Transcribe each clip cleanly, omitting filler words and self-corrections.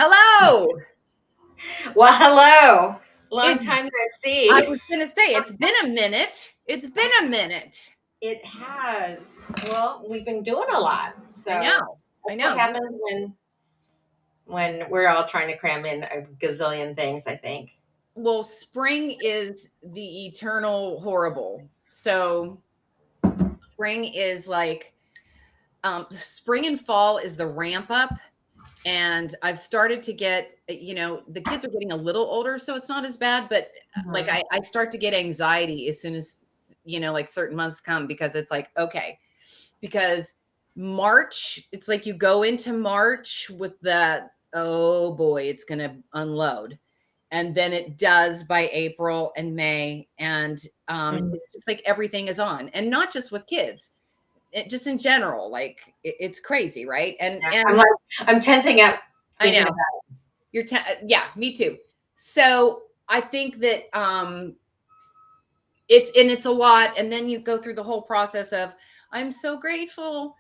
Hello. Well, hello. Long It's, time no I see. was going to say, it's been a minute. It's been a minute. It has. Well, we've been doing a lot. I So know. I that's what know. happens when we're all trying to cram in a gazillion things, I think. Well, spring is the eternal horrible. So spring is like, spring and fall is the ramp up. And I've started to get, the kids are getting a little older, so it's not as bad. But like, Mhm. I start to get anxiety as soon as, like certain months come because it's like, okay, because March, it's like you go into March with that, oh boy, it's going to unload. And then it does by April and May. And Mhm. it's just like everything is on, and not just with kids, just in general, like it's crazy. Right. Yeah. And I'm tensing up I thinking know about yeah, me too. So I think that it's a lot. And then you go through the whole process of, I'm so grateful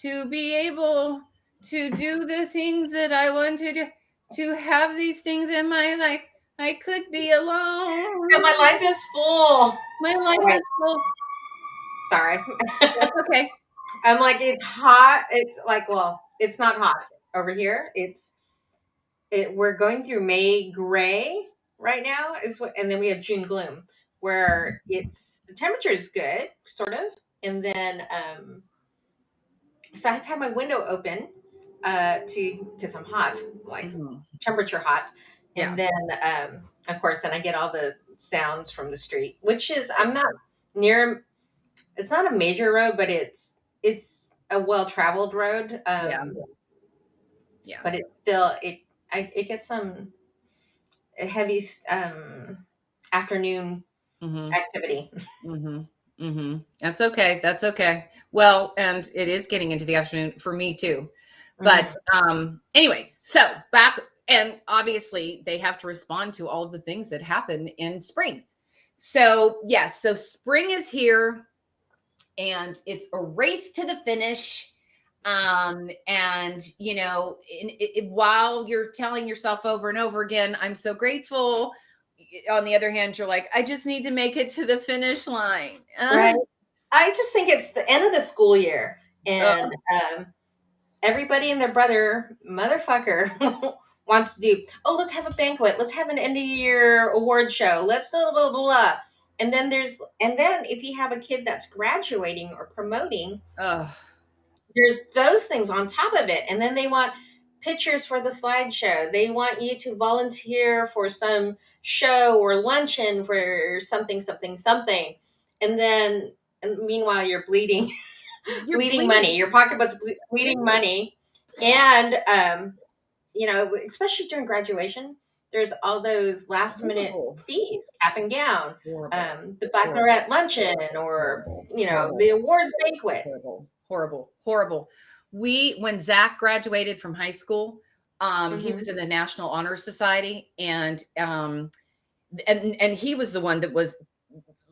to be able to do the things that I want to have these things in my life. I could be alone. it. My life is full. My life Wait, is full. sorry. That's okay. I'm like, it's hot. It's like, well, it's not hot over here. We're going through May gray right now and then we have June gloom where the temperature is good, sort of. And then so I had to have my window open to because I'm hot, like Mhm. temperature hot. Yeah. And then of course then I get all the sounds from the street, which is I'm not near it's not a major road, but it's a well traveled road. Yeah. Yeah. But it's still it gets some heavy afternoon Mm-hmm. activity. Mm-hmm. Mm-hmm. That's okay. That's okay. Well, and it is getting into the afternoon for me too. But Mhm. anyway, so back, and obviously they have to respond to all of the things that happen in spring. So yes, so spring is here, and it's a race to the finish. And while you're telling yourself over and over again, I'm so grateful, on the other hand, you're like, I just need to make it to the finish line. Right. I just think it's the end of the school year, Uh, and everybody and their brother, motherfucker, wants to do. Oh, let's have a banquet. Let's have an end of year award show. Let's blah blah blah blah. And then if you have a kid that's graduating or promoting, uh, there's those things on top of it. And then they want pictures for the slideshow. They want you to volunteer for some show or luncheon for something, something, something. And meanwhile, you're bleeding, you're bleeding money. bleeding. Your pocketbook's bleeding money. And, especially during graduation, there's all those last minute Horrible, fees, cap and gown, horrible, the horrible, baccalaureate luncheon, or, horrible, the horrible, awards banquet. horrible, horrible, horrible. When Zach graduated from high school, he Hmm. was in the National Honor Society, and he was the one that was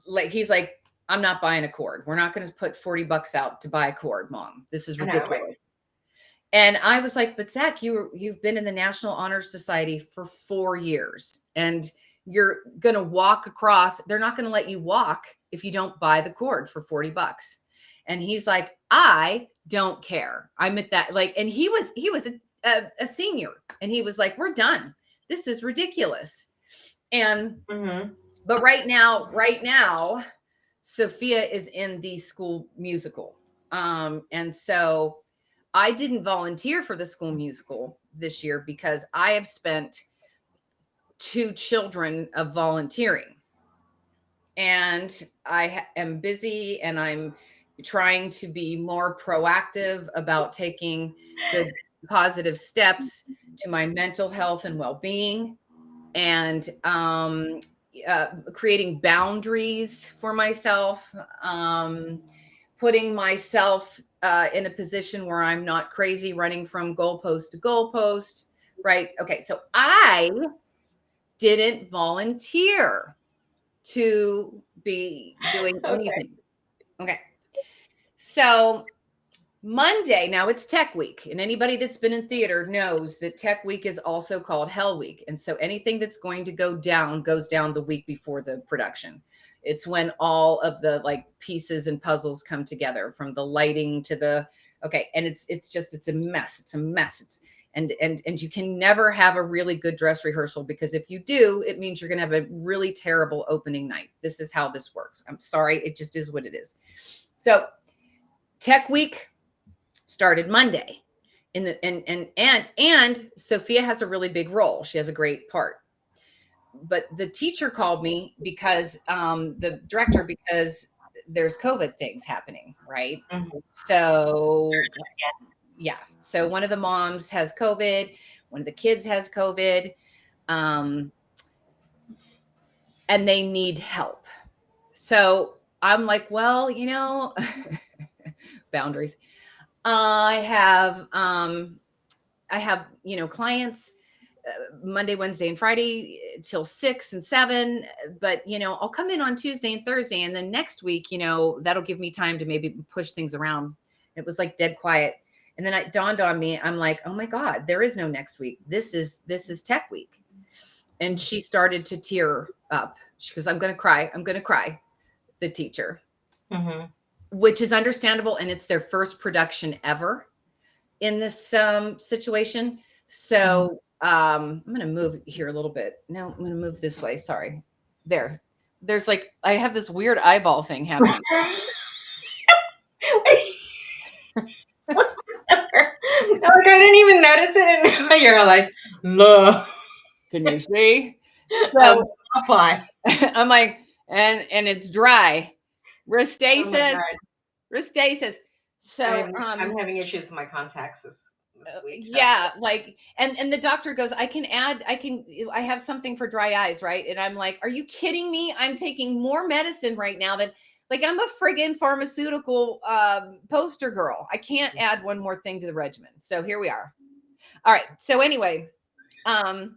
like, he's like, I'm not buying a cord. We're not going to put $40 out to buy a cord, Mom. This is I know, right? ridiculous. And I was like, but Zach, you've been in the National Honor Society for 4 years, and you're gonna walk across. They're not gonna let you walk if you don't buy the cord for $40. And he's like, I don't care. I'm at that, like, and he was a senior, and he was like, we're done. This is ridiculous. And Hmm. but right now, Sophia is in the school musical. And so I didn't volunteer for the school musical this year because I have spent 2 children of volunteering, and am busy, and I'm trying to be more proactive about taking good positive steps to my mental health and well-being, and creating boundaries for myself, putting myself in a position where I'm not crazy running from goalpost to goalpost. Right. Okay. So I didn't volunteer to be doing Okay. anything. Okay. So Monday, now it's Tech Week, and anybody that's been in theater knows that Tech Week is also called Hell Week. And so anything that's going to go down goes down the week before the production. It's when all of the like pieces and puzzles come together, from the lighting to the and it's a mess. It's a mess. And you can never have a really good dress rehearsal, because if you do, it means you're going to have a really terrible opening night. This is how this works. I'm sorry, it just is what it is. So Tech Week started Monday, and Sophia has a really big role. She has a great part. But the teacher called me because the director, because there's COVID things happening, right? Mm-hmm. So yeah. So one of the moms has COVID, one of the kids has COVID, and they need help. So I'm like, well, boundaries. I have, clients Monday, Wednesday, and Friday till 6 and 7. But, I'll come in on Tuesday and Thursday. And then next week, that'll give me time to maybe push things around. It was like dead quiet. And then it dawned on me, I'm like, oh my God, there is no next week. This is Tech Week. And she started to tear up. She goes, I'm going to cry. I'm going to cry. The teacher, which is understandable. And it's their first production ever in this situation. So I'm going to move here a little bit. No, I'm going to move this way. Sorry. There's like, I have this weird eyeball thing happening. No, I didn't even notice it. And now you're like, look. Can you see? So I'm like, and it's dry. Restasis. So I'm having issues with my contacts this week. So. Yeah, like, and the doctor goes, I have something for dry eyes, right? And I'm like, are you kidding me? I'm taking more medicine right now than, like, I'm a friggin' pharmaceutical poster girl. I can't add one more thing to the regimen. So here we are. All right. So anyway, and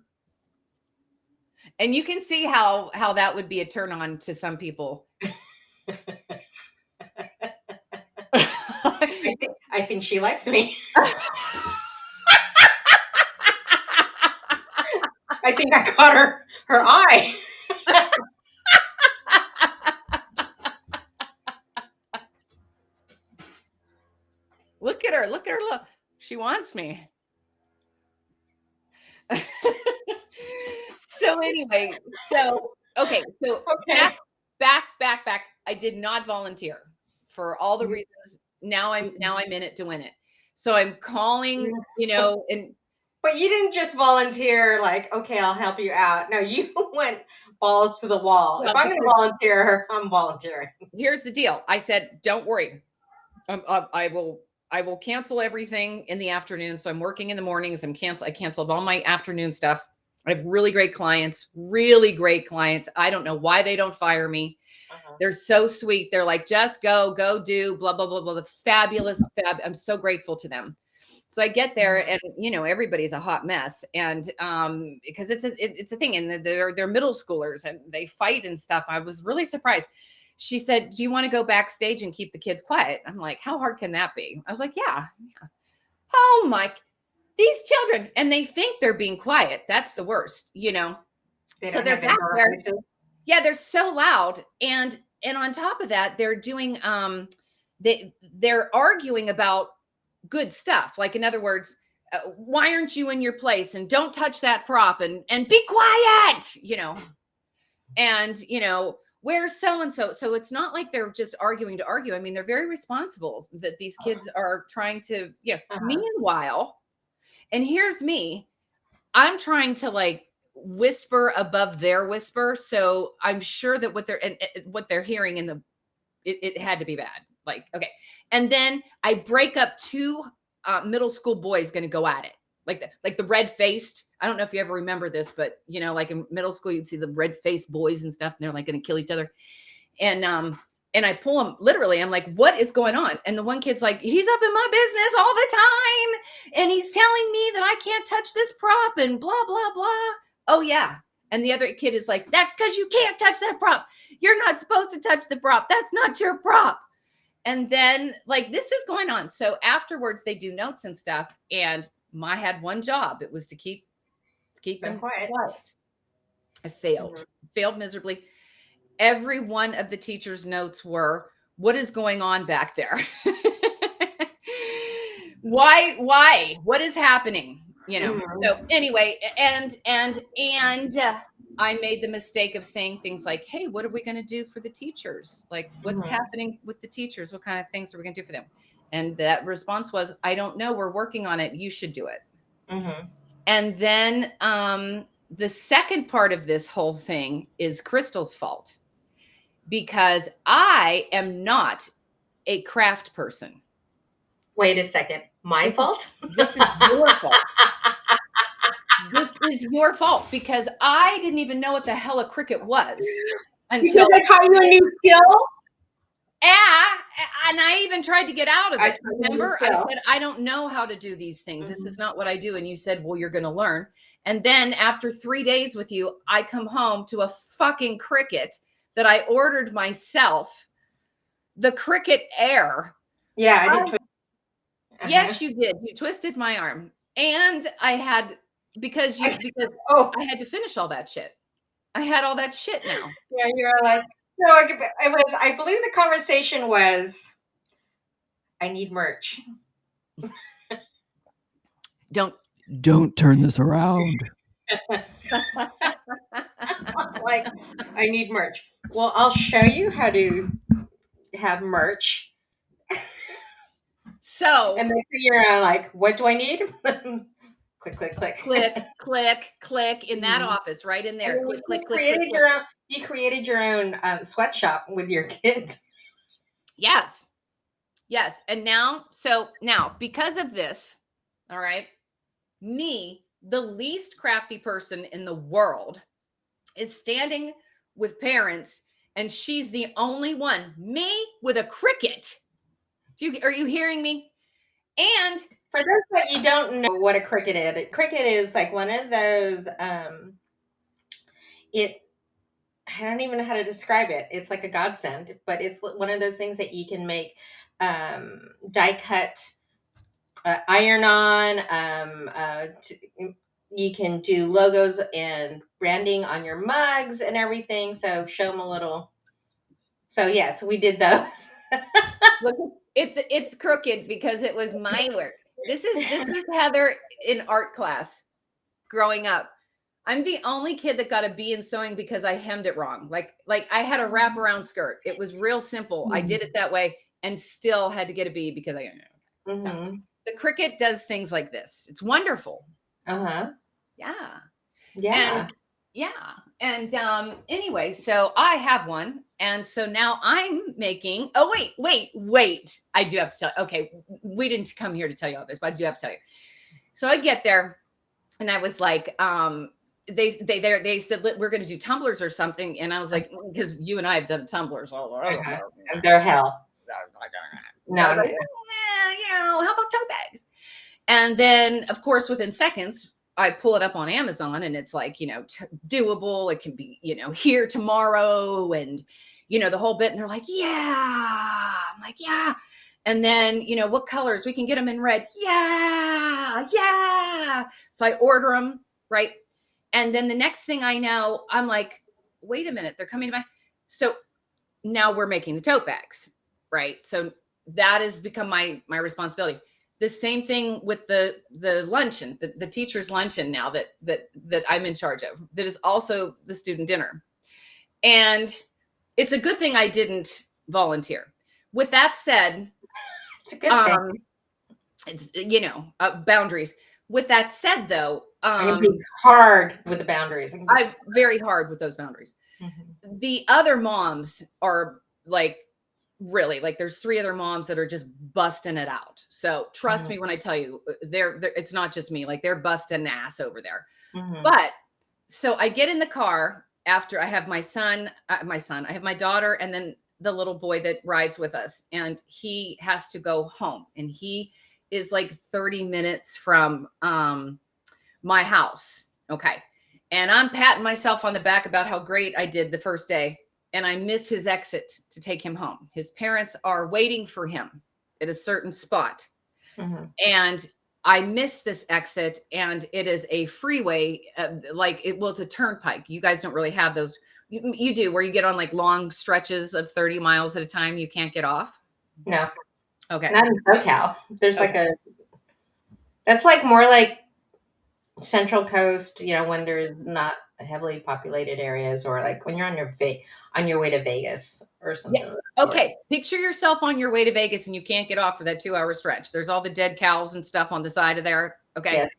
you can see how that would be a turn on to some people. I think she likes me. I think I caught her eye. Look at her. Look. She wants me. So anyway, back. I did not volunteer for all the reasons. Now I'm in it to win it. So I'm calling, and but you didn't just volunteer like, okay, I'll help you out. No, you went balls to the wall. Well, if I'm going to volunteer, I'm volunteering. Here's the deal. I said, don't worry. I will cancel everything in the afternoon. So I'm working in the mornings. I canceled all my afternoon stuff. I have really great clients. I don't know why they don't fire me. They're so sweet. They're like, just go do blah, blah, blah, blah. The fabulous. I'm so grateful to them. So I get there and, everybody's a hot mess. And because it's a thing, and they're middle schoolers and they fight and stuff. I was really surprised. She said, do you want to go backstage and keep the kids quiet? I'm like, how hard can that be? I was like, yeah. Oh my, these children, and they think they're being quiet. That's the worst, So they're back there. Yeah, they're so loud. And on top of that, they're doing, they're arguing about good stuff. Like, in other words, why aren't you in your place? And don't touch that prop and be quiet, and, where's so-and-so? So it's not like they're just arguing to argue. I mean, they're very responsible that these kids are trying to, meanwhile, and here's me, I'm trying to like whisper above their whisper. So I'm sure that what they're hearing it had to be bad. Like, okay. And then I break up two middle school boys going to go at it. Like the red-faced. I don't know if you ever remember this, but like in middle school, you'd see the red-faced boys and stuff, and they're like going to kill each other. And I pull them literally. I'm like, what is going on? And the one kid's like, he's up in my business all the time, and he's telling me that I can't touch this prop and blah, blah, blah. Oh yeah. And the other kid is like, that's because you can't touch that prop. You're not supposed to touch the prop. That's not your prop. And then like this is going on. So afterwards they do notes and stuff. And I had one job. It was to keep them quiet. I failed miserably. Every one of the teacher's notes were, what is going on back there? Why? What is happening? So anyway, and I made the mistake of saying things like, hey, what are we going to do for the teachers? Like, what's happening with the teachers? What kind of things are we going to do for them? And that response was, I don't know. We're working on it. You should do it. And then the second part of this whole thing is Christel's fault, because I am not a craft person. Wait a second. My fault? This is your fault. This is your fault, because I didn't even know what the hell a Cricut was because I taught you a new skill. And I even tried to get out of it. Remember, I said, I don't know how to do these things. This is not what I do. And you said, well, you're going to learn. And then after 3 days with you, I come home to a fucking Cricut that I ordered myself. The Cricut Air. Yeah, I did. Yes, you did. You twisted my arm. And I had, because I had to finish all that shit. I had all that shit now. Yeah, you're like, no, it was, I believe the conversation was, I need merch. Don't turn this around. Like, I need merch. Well, I'll show you how to have merch. So, and then you're like, what do I need? click in that office right in there. You created your own sweatshop with your kids. Yes. And now, because of this, all right, me, the least crafty person in the world, is standing with parents, and she's the only one, me with a Cricut. Are you hearing me? And for those that you don't know what a Cricut is, Cricut is like one of those, I don't even know how to describe it. It's like a godsend, but it's one of those things that you can make die cut, iron on. You can do logos and branding on your mugs and everything. So show them a little. So yes, we did those. Look, it's crooked because it was my work. This is Heather in art class growing up. I'm the only kid that got a B in sewing because I hemmed it wrong. Like I had a wraparound skirt. It was real simple. I did it that way and still had to get a B because I so the Cricut does things like this. It's wonderful. And anyway, so I have one. And so now I'm making, wait. I do have to tell you. Okay. We didn't come here to tell you all this, but I do have to tell you. So I get there and I was like, they said, we're going to do tumblers or something. And I was like, because you and I have done tumblers. And they're hell. No. Like, how about tote bags? And then of course, within seconds, I pull it up on Amazon and it's like, doable. It can be, here tomorrow and, the whole bit. And they're like, yeah. I'm like, yeah. And then, what colors? We can get them in red. Yeah. So I order them, right? And then the next thing I know, I'm like, wait a minute, they're coming to my. So now we're making the tote bags, right? So that has become my responsibility. The same thing with the luncheon, the teacher's luncheon now that I'm in charge of, that is also the student dinner. And it's a good thing I didn't volunteer. With that said, it's a good thing. It's, boundaries. With that said, though, I'm being hard with the boundaries. I'm very hard with those boundaries. The other moms are like, really, like there's 3 other moms that are just busting it out. So trust me when I tell you, they're it's not just me, like they're busting ass over there. But so I get in the car after I have my son, I have my daughter, and then the little boy that rides with us, and he has to go home, and he is like 30 minutes from my house. Okay. And I'm patting myself on the back about how great I did the first day. and I miss his exit to take him home. His parents are waiting for him at a certain spot. Mm-hmm. And I miss this exit, and it is a freeway, it's a turnpike. You guys don't really have those. You do, where you get on like long stretches of 30 miles at a time. You can't get off. No. Okay. Not in SoCal. There's that's like more like Central Coast, when there's not heavily populated areas, or like when you're on your way to Vegas or something. Yeah. Okay. Picture yourself on your way to Vegas and you can't get off for that 2-hour stretch. There's all the dead cows and stuff on the side of there. Okay. Yes.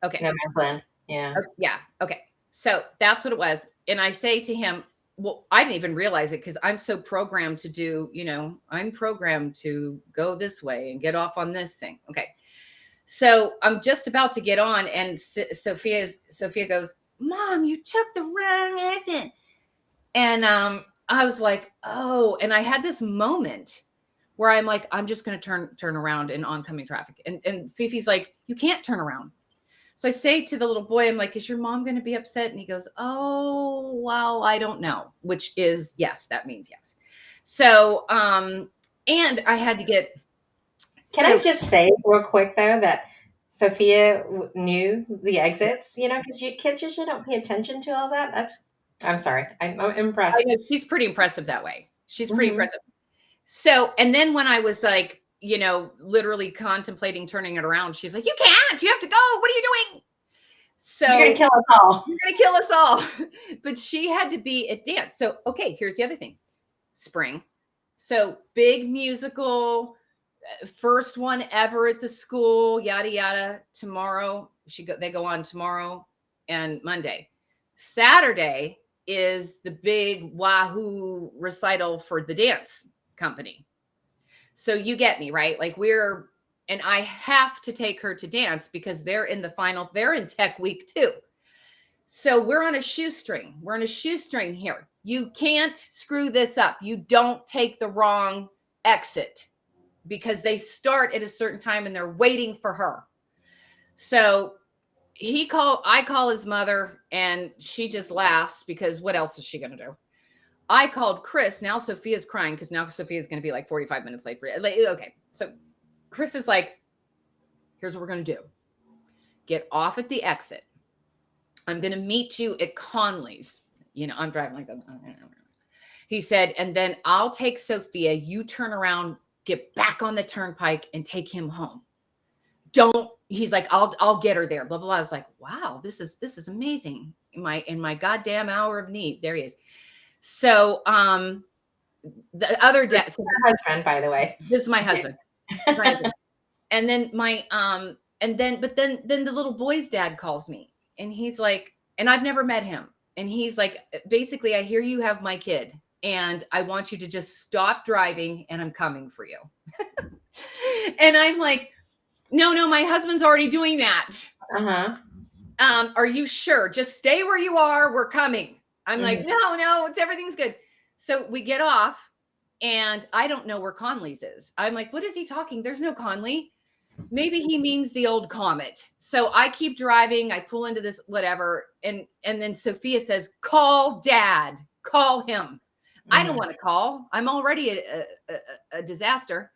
Okay. No man's land. Yeah. Yeah. Okay. So that's what it was. And I say to him, well, I didn't even realize it because I'm so programmed to do, I'm programmed to go this way and get off on this thing. Okay. So I'm just about to get on, and Sophia goes, Mom, you took the wrong exit. And I was like, oh, and I had this moment where I'm like, I'm just going to turn around in oncoming traffic. And Fifi's like, you can't turn around. So I say to the little boy, I'm like, is your mom going to be upset? And he goes, oh, well, I don't know, which is yes, that means yes. So, and I had to get. Can I just say real quick though that Sophia knew the exits, because you kids usually don't pay attention to all that. I'm sorry. I'm impressed. I know, she's pretty impressive that way. She's pretty impressive. So, and then when I was like, literally contemplating turning it around, she's like, you can't, you have to go. What are you doing? So you're going to kill us all. You're going to kill us all. But she had to be at dance. So, okay, here's the other thing. Spring. So big musical, first one ever at the school, yada, yada. Tomorrow, they go on tomorrow and Monday. Saturday is the big Wahoo recital for the dance company. So you get me, right? Like and I have to take her to dance because they're in tech week too. So we're on a shoestring. We're on a shoestring here. You can't screw this up. You don't take the wrong exit because they start at a certain time and they're waiting for her. So I call his mother and she just laughs because what else is she going to do? I called Chris. Now Sophia's crying because now Sophia's going to be like 45 minutes late for it. Okay. So Chris is like, here's what we're going to do. Get off at the exit. I'm going to meet you at Conley's. I'm driving like that. He said, and then I'll take Sophia. You turn around, get back on the turnpike and take him home. He's like, I'll get her there. Blah, blah, blah. I was like, wow, this is amazing. In my goddamn hour of need. There he is. So, the other dad, my husband, by the way, this is my husband. And then but then the little boy's dad calls me and he's like, and I've never met him. And he's like, basically, I hear you have my kid and I want you to just stop driving and I'm coming for you. And I'm like, no, my husband's already doing that. Uh-huh. Are you sure? Just stay where you are. We're coming. I'm like, no, everything's good. So we get off and I don't know where Conley's is. I'm like, what is he talking? There's no Conley. Maybe he means the old Comet. So I keep driving. I pull into this, whatever. And then Sophia says, call dad, call him. I don't want to call. I'm already a disaster.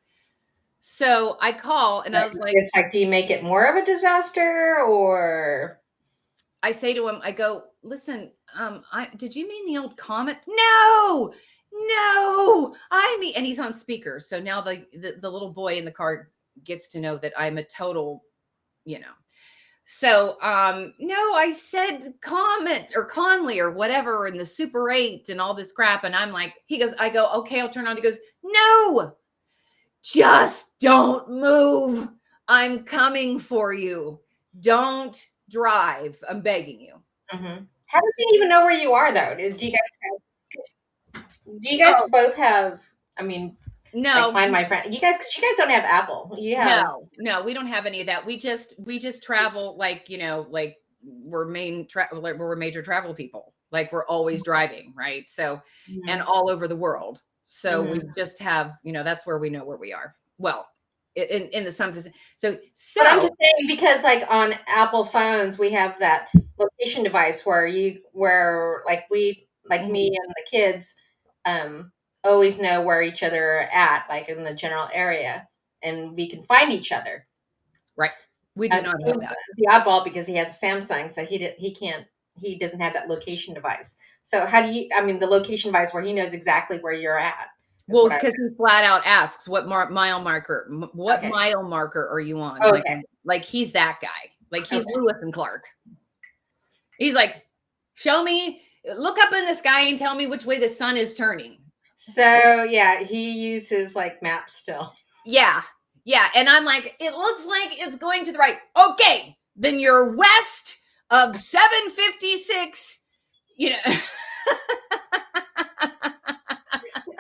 So I call and I was like, it's like, do you make it more of a disaster or? I say to him, I go, listen, did you mean the old Comet? No, I mean, and he's on speaker. So now the little boy in the car gets to know that I'm a total, So, no, I said Comet or Conley or whatever in the Super 8 and all this crap. And I'm like, I go, okay, I'll turn on. He goes, no, just don't move. I'm coming for you. Don't drive. I'm begging you. Mm-hmm. How does he even know where you are though? Do you guys both have, no, like Find My Friend. You guys don't have Apple. No, we don't have any of that. We just travel like, like we're major travel people. Like we're always driving. Right. So, and all over the world. So we just have, that's where we know where we are. Well, in the sun. So but I'm just saying because like on Apple phones, we have that location device where me and the kids, always know where each other are at, like in the general area, and we can find each other. Right. We do not have Steve's that. the oddball because he has a Samsung, so he doesn't have that location device. So how do you? I mean, the location device where he knows exactly where you're at. Well, because he flat out asks what mile marker are you on? Oh, okay. Like he's that guy. Like he's Lewis and Clark. He's like, show me, look up in the sky and tell me which way the sun is turning. So yeah, he uses like maps still. Yeah. Yeah. And I'm like, it looks like it's going to the right. Okay. Then you're west of 756, you know.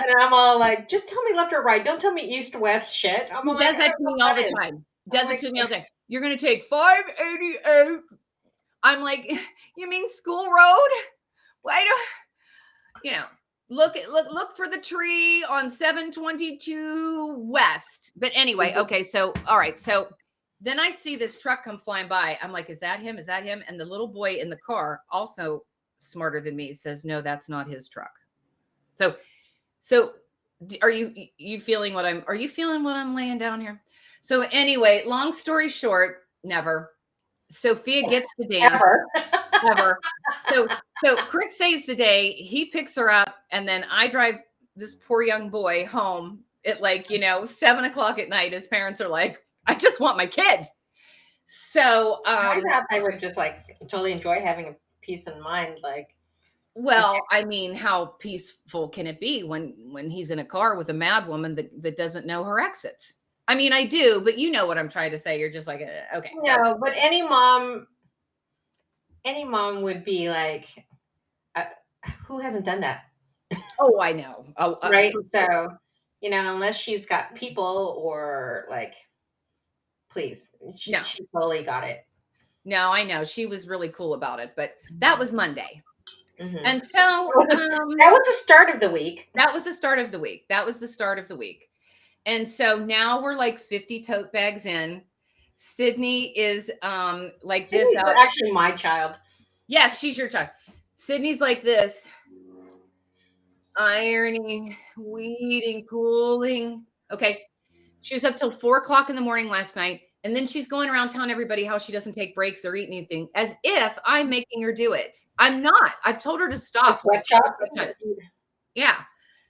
And I'm all like, just tell me left or right. Don't tell me east, west shit. He does that to me all the time. Does it to me all the time. You're going to take 588. I'm like, you mean School Road? Why do, look for the tree on 722 West. But anyway, okay. So, all right. So then I see this truck come flying by. I'm like, is that him? Is that him? And the little boy in the car, also smarter than me, says, no, that's not his truck. So are you feeling what I'm laying down here? So anyway, long story short, never. Sophia gets the dance. Ever. So Chris saves the day. He picks her up, and then I drive this poor young boy home at 7:00 at night. His parents are like, I just want my kid. So I thought I would just totally enjoy having a peace of mind. Well, I mean, how peaceful can it be when he's in a car with a mad woman that doesn't know her exits? I mean, I do, but you know what I'm trying to say. You're just like, okay. No, but any mom would be like, who hasn't done that? Oh, I know. Oh, right. So, unless she's got people or please, she totally got it. No, I know. She was really cool about it, but that was Monday. Mm-hmm. And so that was the start of the week. That was the start of the week. And so now we're like 50 tote bags in. Sydney is Sydney's this. Actually, my child. Yes, she's your child. Sydney's like this. Ironing, weeding, cooling. Okay. She was up till 4:00 in the morning last night. And then she's going around telling everybody how she doesn't take breaks or eat anything, as if I'm making her do it. I'm not. I've told her to stop. Yeah.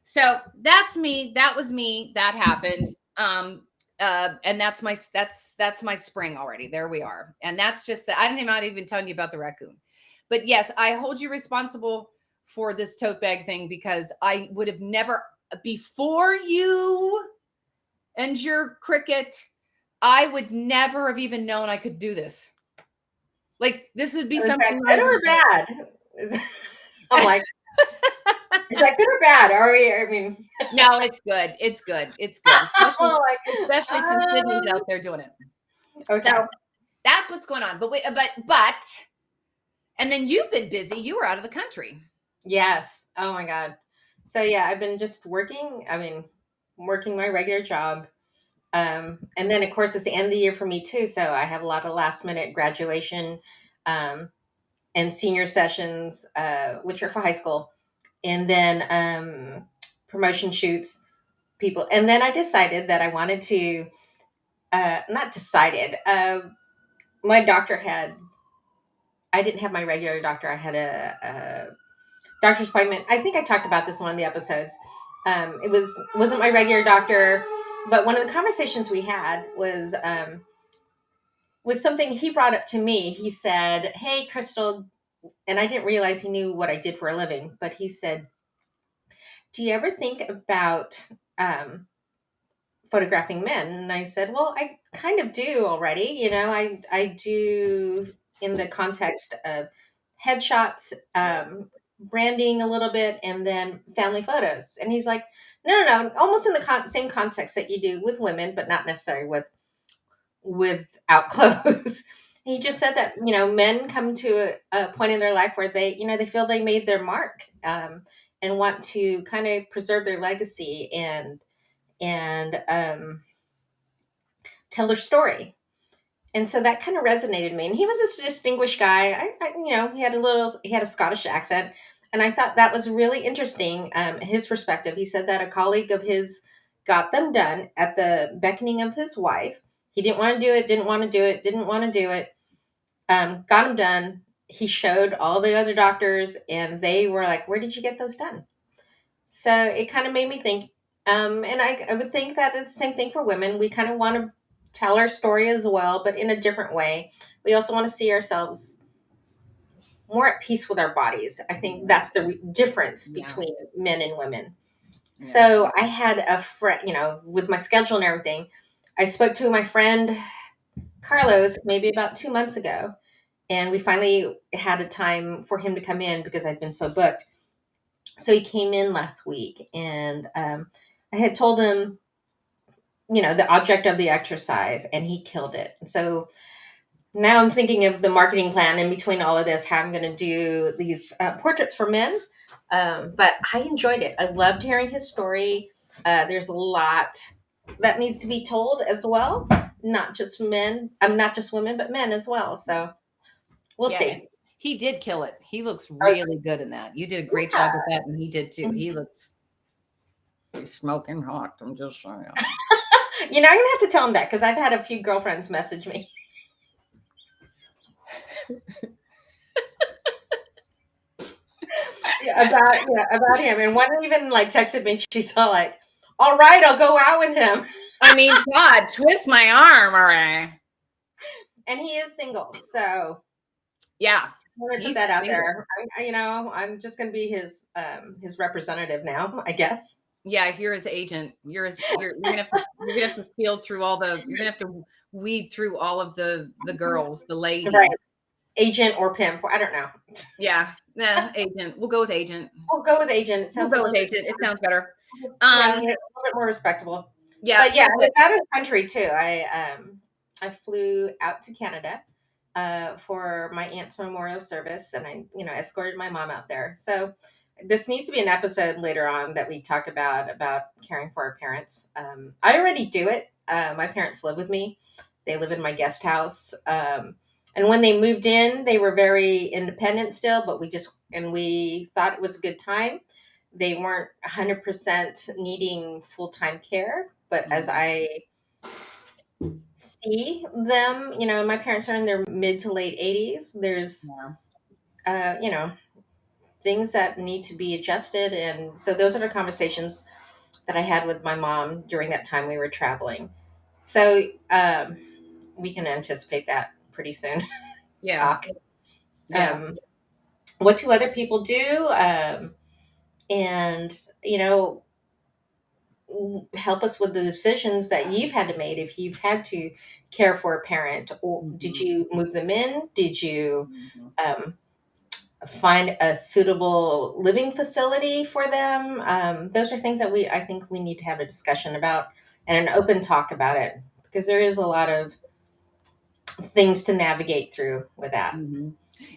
So that's me. That was me. That happened. And that's my spring already. There we are. And that's just that. I'm not even telling you about the raccoon. But yes, I hold you responsible for this tote bag thing, because I would have never, before you and your cricket, I would never have even known I could do this. Like, this would be something good or bad. I'm like, is that good or bad? I mean, no, it's good. It's good. It's good. Especially since Sydney's out there doing it. Okay. So that's what's going on. But and then you've been busy. You were out of the country. Yes. Oh my God. So yeah, I've been just working. I mean, working my regular job. And then of course it's the end of the year for me too. So I have a lot of last minute graduation, and senior sessions, which are for high school, and then, promotion shoots people. And then I decided that I wanted to, not decided, my doctor I didn't have my regular doctor. I had a doctor's appointment. I think I talked about this in one of the episodes. It wasn't my regular doctor, but one of the conversations we had was something he brought up to me. He said, "Hey, Christel," and I didn't realize he knew what I did for a living, but he said, "Do you ever think about photographing men?" And I said, "Well, I kind of do already. I do in the context of headshots, branding a little bit, and then family photos." And he's like, no, almost in the same context that you do with women, but not necessarily without clothes. He just said that, men come to a point in their life where they feel they made their mark, and want to kind of preserve their legacy and tell their story. And so that kind of resonated me. And he was this distinguished guy. He had a Scottish accent. And I thought that was really interesting, his perspective. He said that a colleague of his got them done at the beckoning of his wife. He didn't want to do it, didn't want to do it, didn't want to do it. Got them done. He showed all the other doctors, and they were like, "Where did you get those done?" So it kind of made me think. And I would think that it's the same thing for women. We kind of want to tell our story as well, but in a different way. We also want to see ourselves more at peace with our bodies. I think that's the difference between men and women. Yeah. So I had a friend, with my schedule and everything, I spoke to my friend Carlos maybe about 2 months ago, and we finally had a time for him to come in because I'd been so booked. So he came in last week, and I had told him, the object of the exercise, and he killed it. So now I'm thinking of the marketing plan in between all of this, how I'm going to do these portraits for men. But I enjoyed it. I loved hearing his story. There's a lot that needs to be told as well. Not just men. I'm not just women, but men as well. So we'll see. He did kill it. He looks really good in that. You did a great job with that, and he did too. He looks smoking hot. I'm just saying. I'm going to have to tell him that because I've had a few girlfriends message me. about him, and one even texted me. She's all like, "All right, I'll go out with him." I mean, God, twist my arm, all right. And he is single, so yeah, I'm gonna put that out there. I'm just gonna be his representative now, I guess. Yeah, you're his agent. You're gonna have to field through all the. You're gonna have to weed through all of the girls, the ladies. Right. Agent or pimp, I don't know. Yeah, agent. We'll go with agent. We'll go with agent. It sounds It sounds better. A little bit more respectable. Yeah, but yeah, I was out of the country too. I flew out to Canada for my aunt's memorial service, and I escorted my mom out there. So this needs to be an episode later on that we talk about caring for our parents. I already do it. My parents live with me. They live in my guest house. And when they moved in, they were very independent still, but we thought it was a good time. They weren't 100% needing full-time care, but as I see them, my parents are in their mid to late 80s. There's, things that need to be adjusted. And so those are the conversations that I had with my mom during that time we were traveling. So we can anticipate that pretty soon. Yeah. Talk. Yeah. What do other people do? And, help us with the decisions that you've had to make if you've had to care for a parent. Or did you move them in? Did you find a suitable living facility for them? Those are things that I think we need to have a discussion about and an open talk about it, because there is a lot of things to navigate through with that.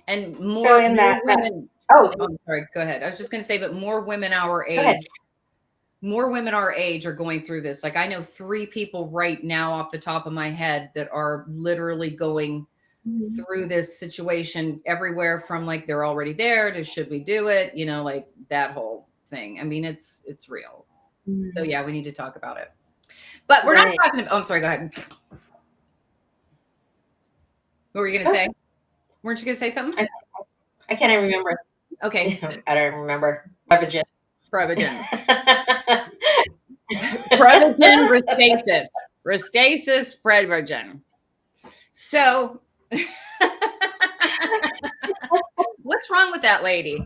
And more women. I'm sorry. Go ahead. I was just going to say, but more women our age. More women our age are going through this. Like I know 3 people right now off the top of my head that are literally going through this situation, everywhere from they're already there to should we do it? Like that whole thing. I mean, it's real. So yeah, we need to talk about it. But we're not talking about, I'm sorry, go ahead. What were you going to say? Weren't you going to say something? I can't even remember. Okay. I don't remember. Prevagen. Prevagen, Restasis, Prevagen. So what's wrong with that lady?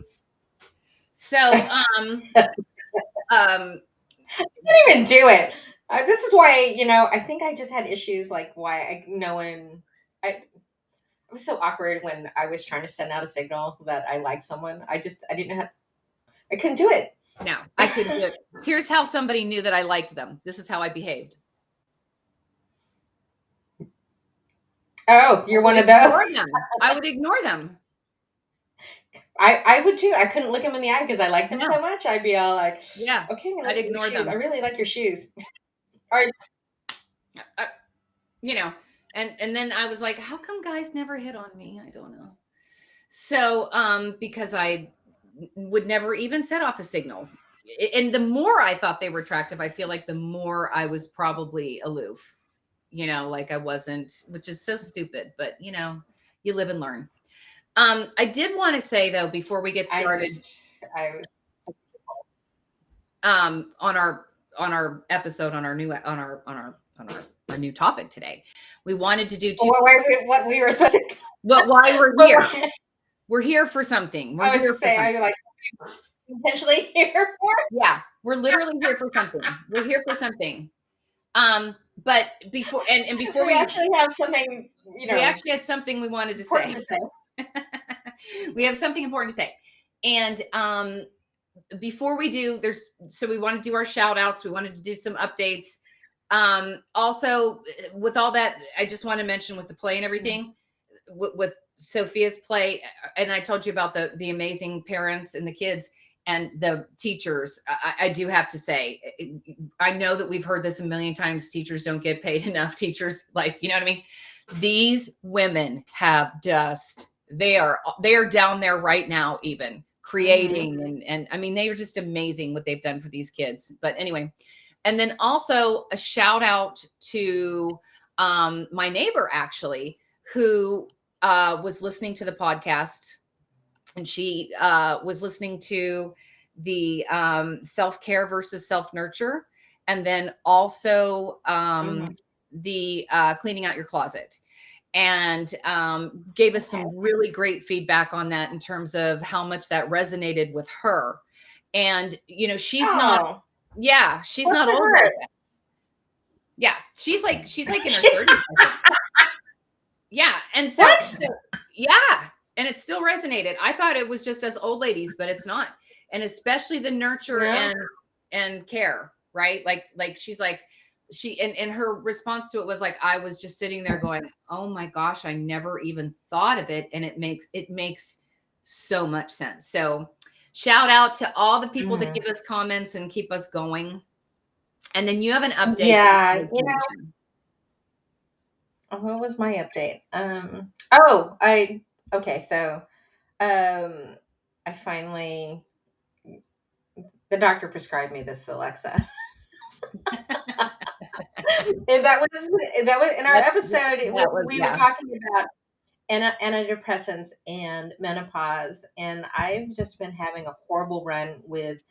So I can't even do it. This is why, I think I just had issues why I was so awkward when I was trying to send out a signal that I liked someone. I didn't know how. I couldn't do it. No, I couldn't do it. Here's how somebody knew that I liked them. This is how I behaved. Oh, you're one of those. I would ignore them. I would too. I couldn't look them in the eye because I liked them so much. I'd be all like, yeah, okay, I'd ignore them. I really like your shoes. All right. And then I was like, how come guys never hit on me? I don't know. So, because I would never even set off a signal. And the more I thought they were attractive, I feel like the more I was probably aloof, like I wasn't, which is so stupid, but you live and learn. I did want to say though, before we get started, on our episode, on our new topic today, we wanted to do what we were supposed to. But why we're here? We're here for something. I was just saying, I like intentionally here for. Yeah, we're literally here for something. We're here for something. But before we actually have something, we actually had something we wanted to say. We have something important to say. And before we do, we want to do our shout outs. We wanted to do some updates. Also, with all that, I just want to mention with the play and everything, with Sophia's play, and I told you about the amazing parents and the kids and the teachers. I do have to say, I know that we've heard this a million times. Teachers don't get paid enough. Teachers, like, you know what I mean? These women have they are down there right now, even creating and I mean, they are just amazing what they've done for these kids. But anyway, and then also a shout out to my neighbor, actually, who was listening to the podcast, and she was listening to the self-care versus self-nurture, and then also the cleaning out your closet, and gave us some really great feedback on that in terms of how much that resonated with her. And she's not old like that. Yeah, she's like in her 30s. Yeah, and so yeah, and it still resonated. I thought it was just us old ladies, but it's not. And especially the nurture and care, right? Like she's like, and her response to it was like, I was just sitting there going, oh my gosh, I never even thought of it. And it makes so much sense. So shout out to all the people that give us comments and keep us going. And then you have an update. Yeah, what was my update? So I finally, the doctor prescribed me this Alexa. And that was in our episode. We were talking about antidepressants and menopause, and I've just been having a horrible run with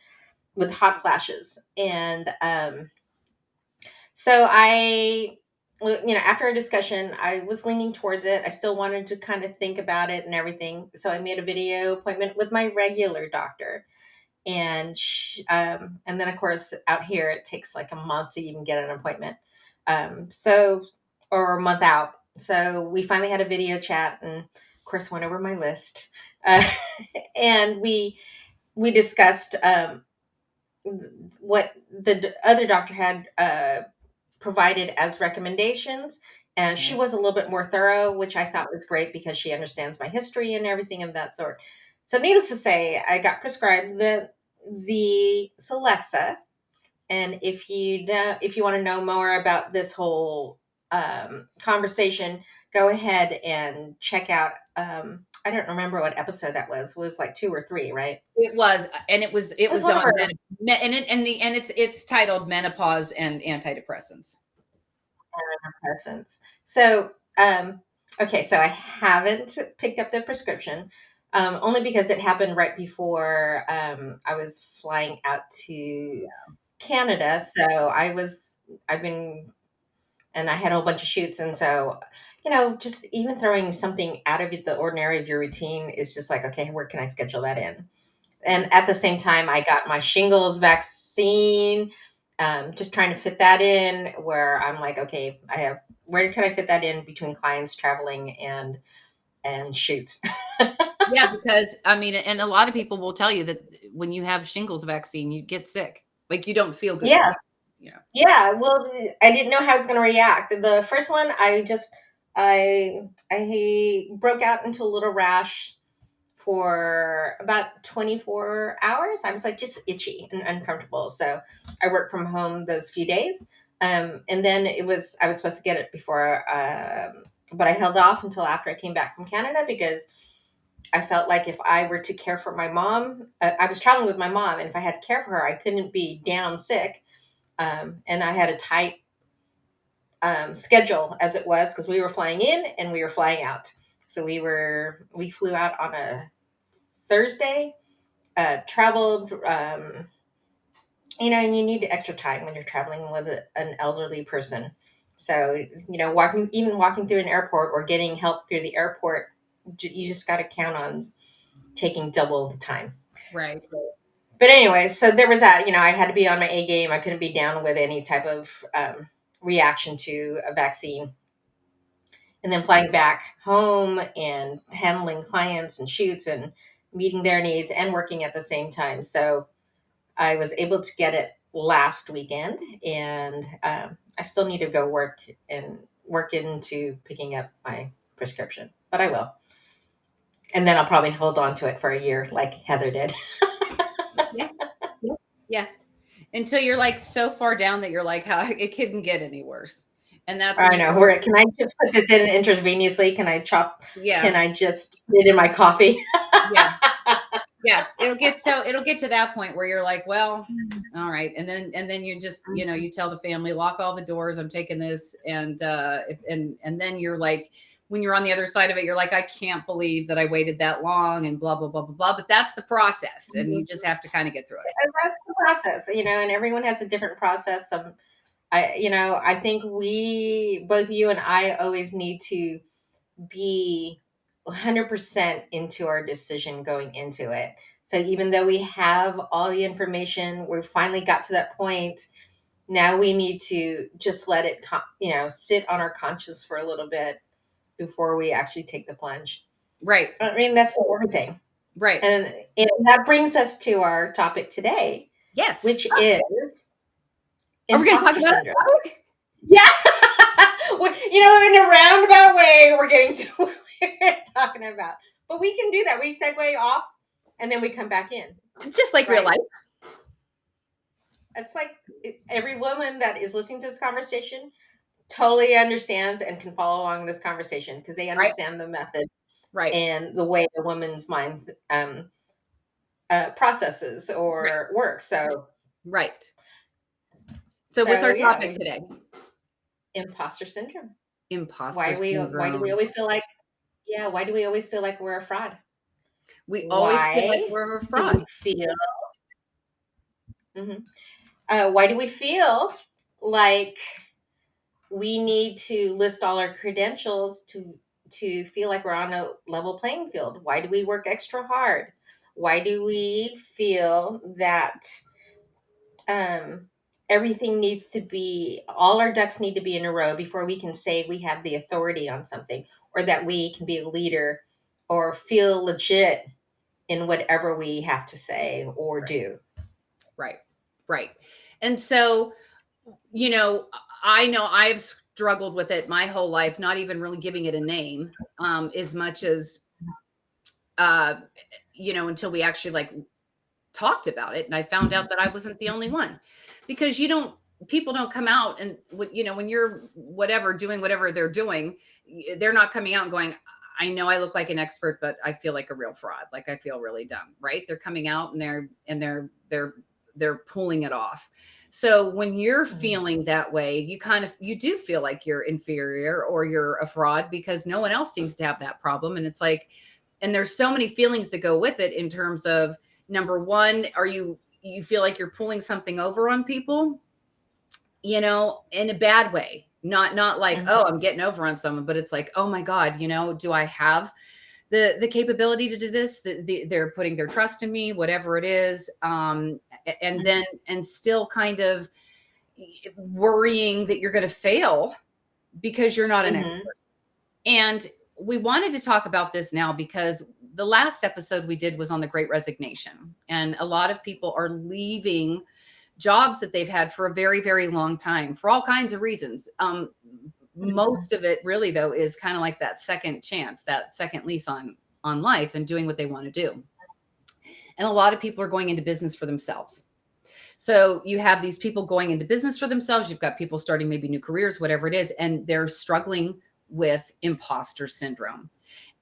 hot flashes. And so I, after a discussion, I was leaning towards it. I still wanted to kind of think about it and everything. So I made a video appointment with my regular doctor. And and then, of course, out here, it takes like a month to even get an appointment. Or a month out. So we finally had a video chat, and of course went over my list. And we discussed what the other doctor had provided as recommendations. And she was a little bit more thorough, which I thought was great because she understands my history and everything of that sort. So needless to say, I got prescribed the Celexa. And if you want to know more about this whole conversation, go ahead and check out. I don't remember what episode that was. It was like 2 or 3, right? It was, and it was on, it's titled Menopause and Antidepressants. So, okay, so I haven't picked up the prescription, only because it happened right before I was flying out to Canada. So and I had a whole bunch of shoots. And so, just even throwing something out of the ordinary of your routine is just like, okay, where can I schedule that in? And at the same time, I got my shingles vaccine, just trying to fit that in, where I'm like, okay, where can I fit that in between clients, traveling, and shoots? Yeah, because I mean, and a lot of people will tell you that when you have shingles vaccine, you get sick. Like, you don't feel good. Yeah. Yeah. Well, I didn't know how I was going to react. The first one, I broke out into a little rash for about 24 hours. I was like just itchy and uncomfortable. So I worked from home those few days. And then I was supposed to get it before, but I held off until after I came back from Canada, because I felt like if I were to care for my mom, I was traveling with my mom, and if I had to care for her, I couldn't be down sick. And I had a tight schedule as it was because we were flying in and we were flying out. So we flew out on a Thursday, traveled. And you need extra time when you're traveling with an elderly person. So walking through an airport or getting help through the airport, you just got to count on taking double the time. Right. But anyway, so there was that. I had to be on my A game. I couldn't be down with any type of reaction to a vaccine. And then flying back home and handling clients and shoots and meeting their needs and working at the same time. So I was able to get it last weekend, and I still need to go work into picking up my prescription, but I will. And then I'll probably hold on to it for a year like Heather did. Yeah. Until you're like so far down that you're like, how it couldn't get any worse. And that's I know. Can I just put this in intravenously? Can I Yeah. Can I just put it in my coffee? Yeah. Yeah. It'll get to that point where you're like, well, all right. And then you just, you tell the family, lock all the doors. I'm taking this. And then you're like, when you're on the other side of it, you're like, I can't believe that I waited that long and blah, blah, blah, blah, blah. But that's the process. And you just have to kind of get through it. And that's the process, and everyone has a different process. I think both you and I always need to be 100% into our decision going into it. So even though we have all the information, we finally got to that point. Now we need to just let it, sit on our conscience for a little bit before we actually take the plunge. Right. I mean, that's for everything. Right. And that brings us to our topic today. Yes. Which is Are we going to talk about syndrome. Yeah. In a roundabout way, we're getting to what we're talking about. But we can do that. We segue off and then we come back in. Just like real life. It's like every woman that is listening to this conversation totally understands and can follow along this conversation because they understand the method and the way a woman's mind processes or works. So So what's our topic today? Imposter syndrome. Imposter syndrome. Why do we always feel like? Yeah, why do we always feel like we're a fraud? We always feel like we're a fraud. Why do we feel like we need to list all our credentials to feel like we're on a level playing field? Why do we work extra hard? Why do we feel that everything needs to be, all our ducks need to be in a row before we can say we have the authority on something, or that we can be a leader or feel legit in whatever we have to say or do? Right. And so, I know I've struggled with it my whole life, not even really giving it a name, as much as, until we actually talked about it. And I found out that I wasn't the only one, because people don't come out and, when you're doing whatever they're doing, they're not coming out and going, I know I look like an expert, but I feel like a real fraud. Like I feel really dumb, right? They're coming out and they're pulling it off. So when you're feeling that way, you do feel like you're inferior or you're a fraud because no one else seems to have that problem. And it's like, and there's so many feelings that go with it in terms of, number one, you feel like you're pulling something over on people, in a bad way, not like, oh, I'm getting over on someone, but it's like, oh my God, do I have the capability to do this? They're putting their trust in me, whatever it is. And still kind of worrying that you're going to fail because you're not an expert. And we wanted to talk about this now because the last episode we did was on the Great Resignation. And a lot of people are leaving jobs that they've had for a very, very long time for all kinds of reasons. Most of it really, though, is kind of like that second chance, that second lease on life and doing what they want to do. And a lot of people are going into business for themselves. So you have these people going into business for themselves. You've got people starting maybe new careers, whatever it is, and they're struggling with imposter syndrome.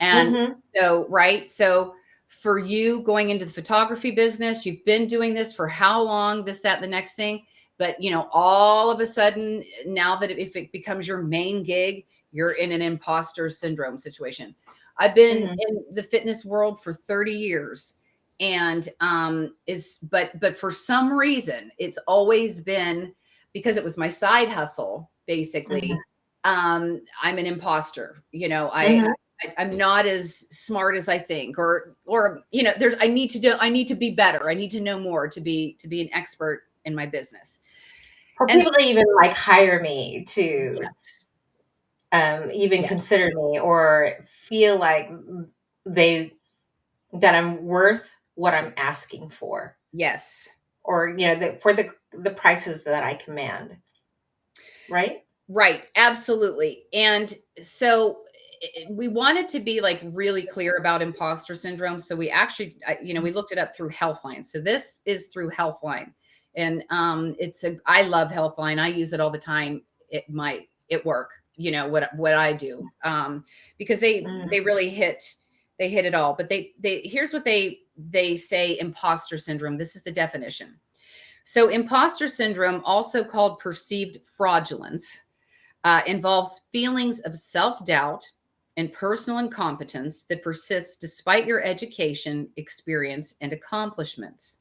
And Mm-hmm. so, right. So for you going into the photography business, you've been doing this for how long, this, that, the next thing. But, all of a sudden, now that if it becomes your main gig, you're in an imposter syndrome situation. I've been in the fitness world for 30 years. And but for some reason, it's always been, because it was my side hustle, basically. I'm an imposter. I'm not as smart as I think, or I need to be better. I need to know more to be an expert in my business. For And people to even like hire me to yes, even yes, consider me or feel like that I'm worth what I'm asking for, yes. or for the prices that I command, right? Right, absolutely. And so we wanted to be like really clear about imposter syndrome. So we actually, we looked it up through Healthline. So this is through Healthline, and I love Healthline. I use it all the time at work. What I do, because they really hit it all. But they here's what they say: imposter syndrome. This is the definition. So imposter syndrome, also called perceived fraudulence, involves feelings of self-doubt and personal incompetence that persists despite your education, experience, and accomplishments.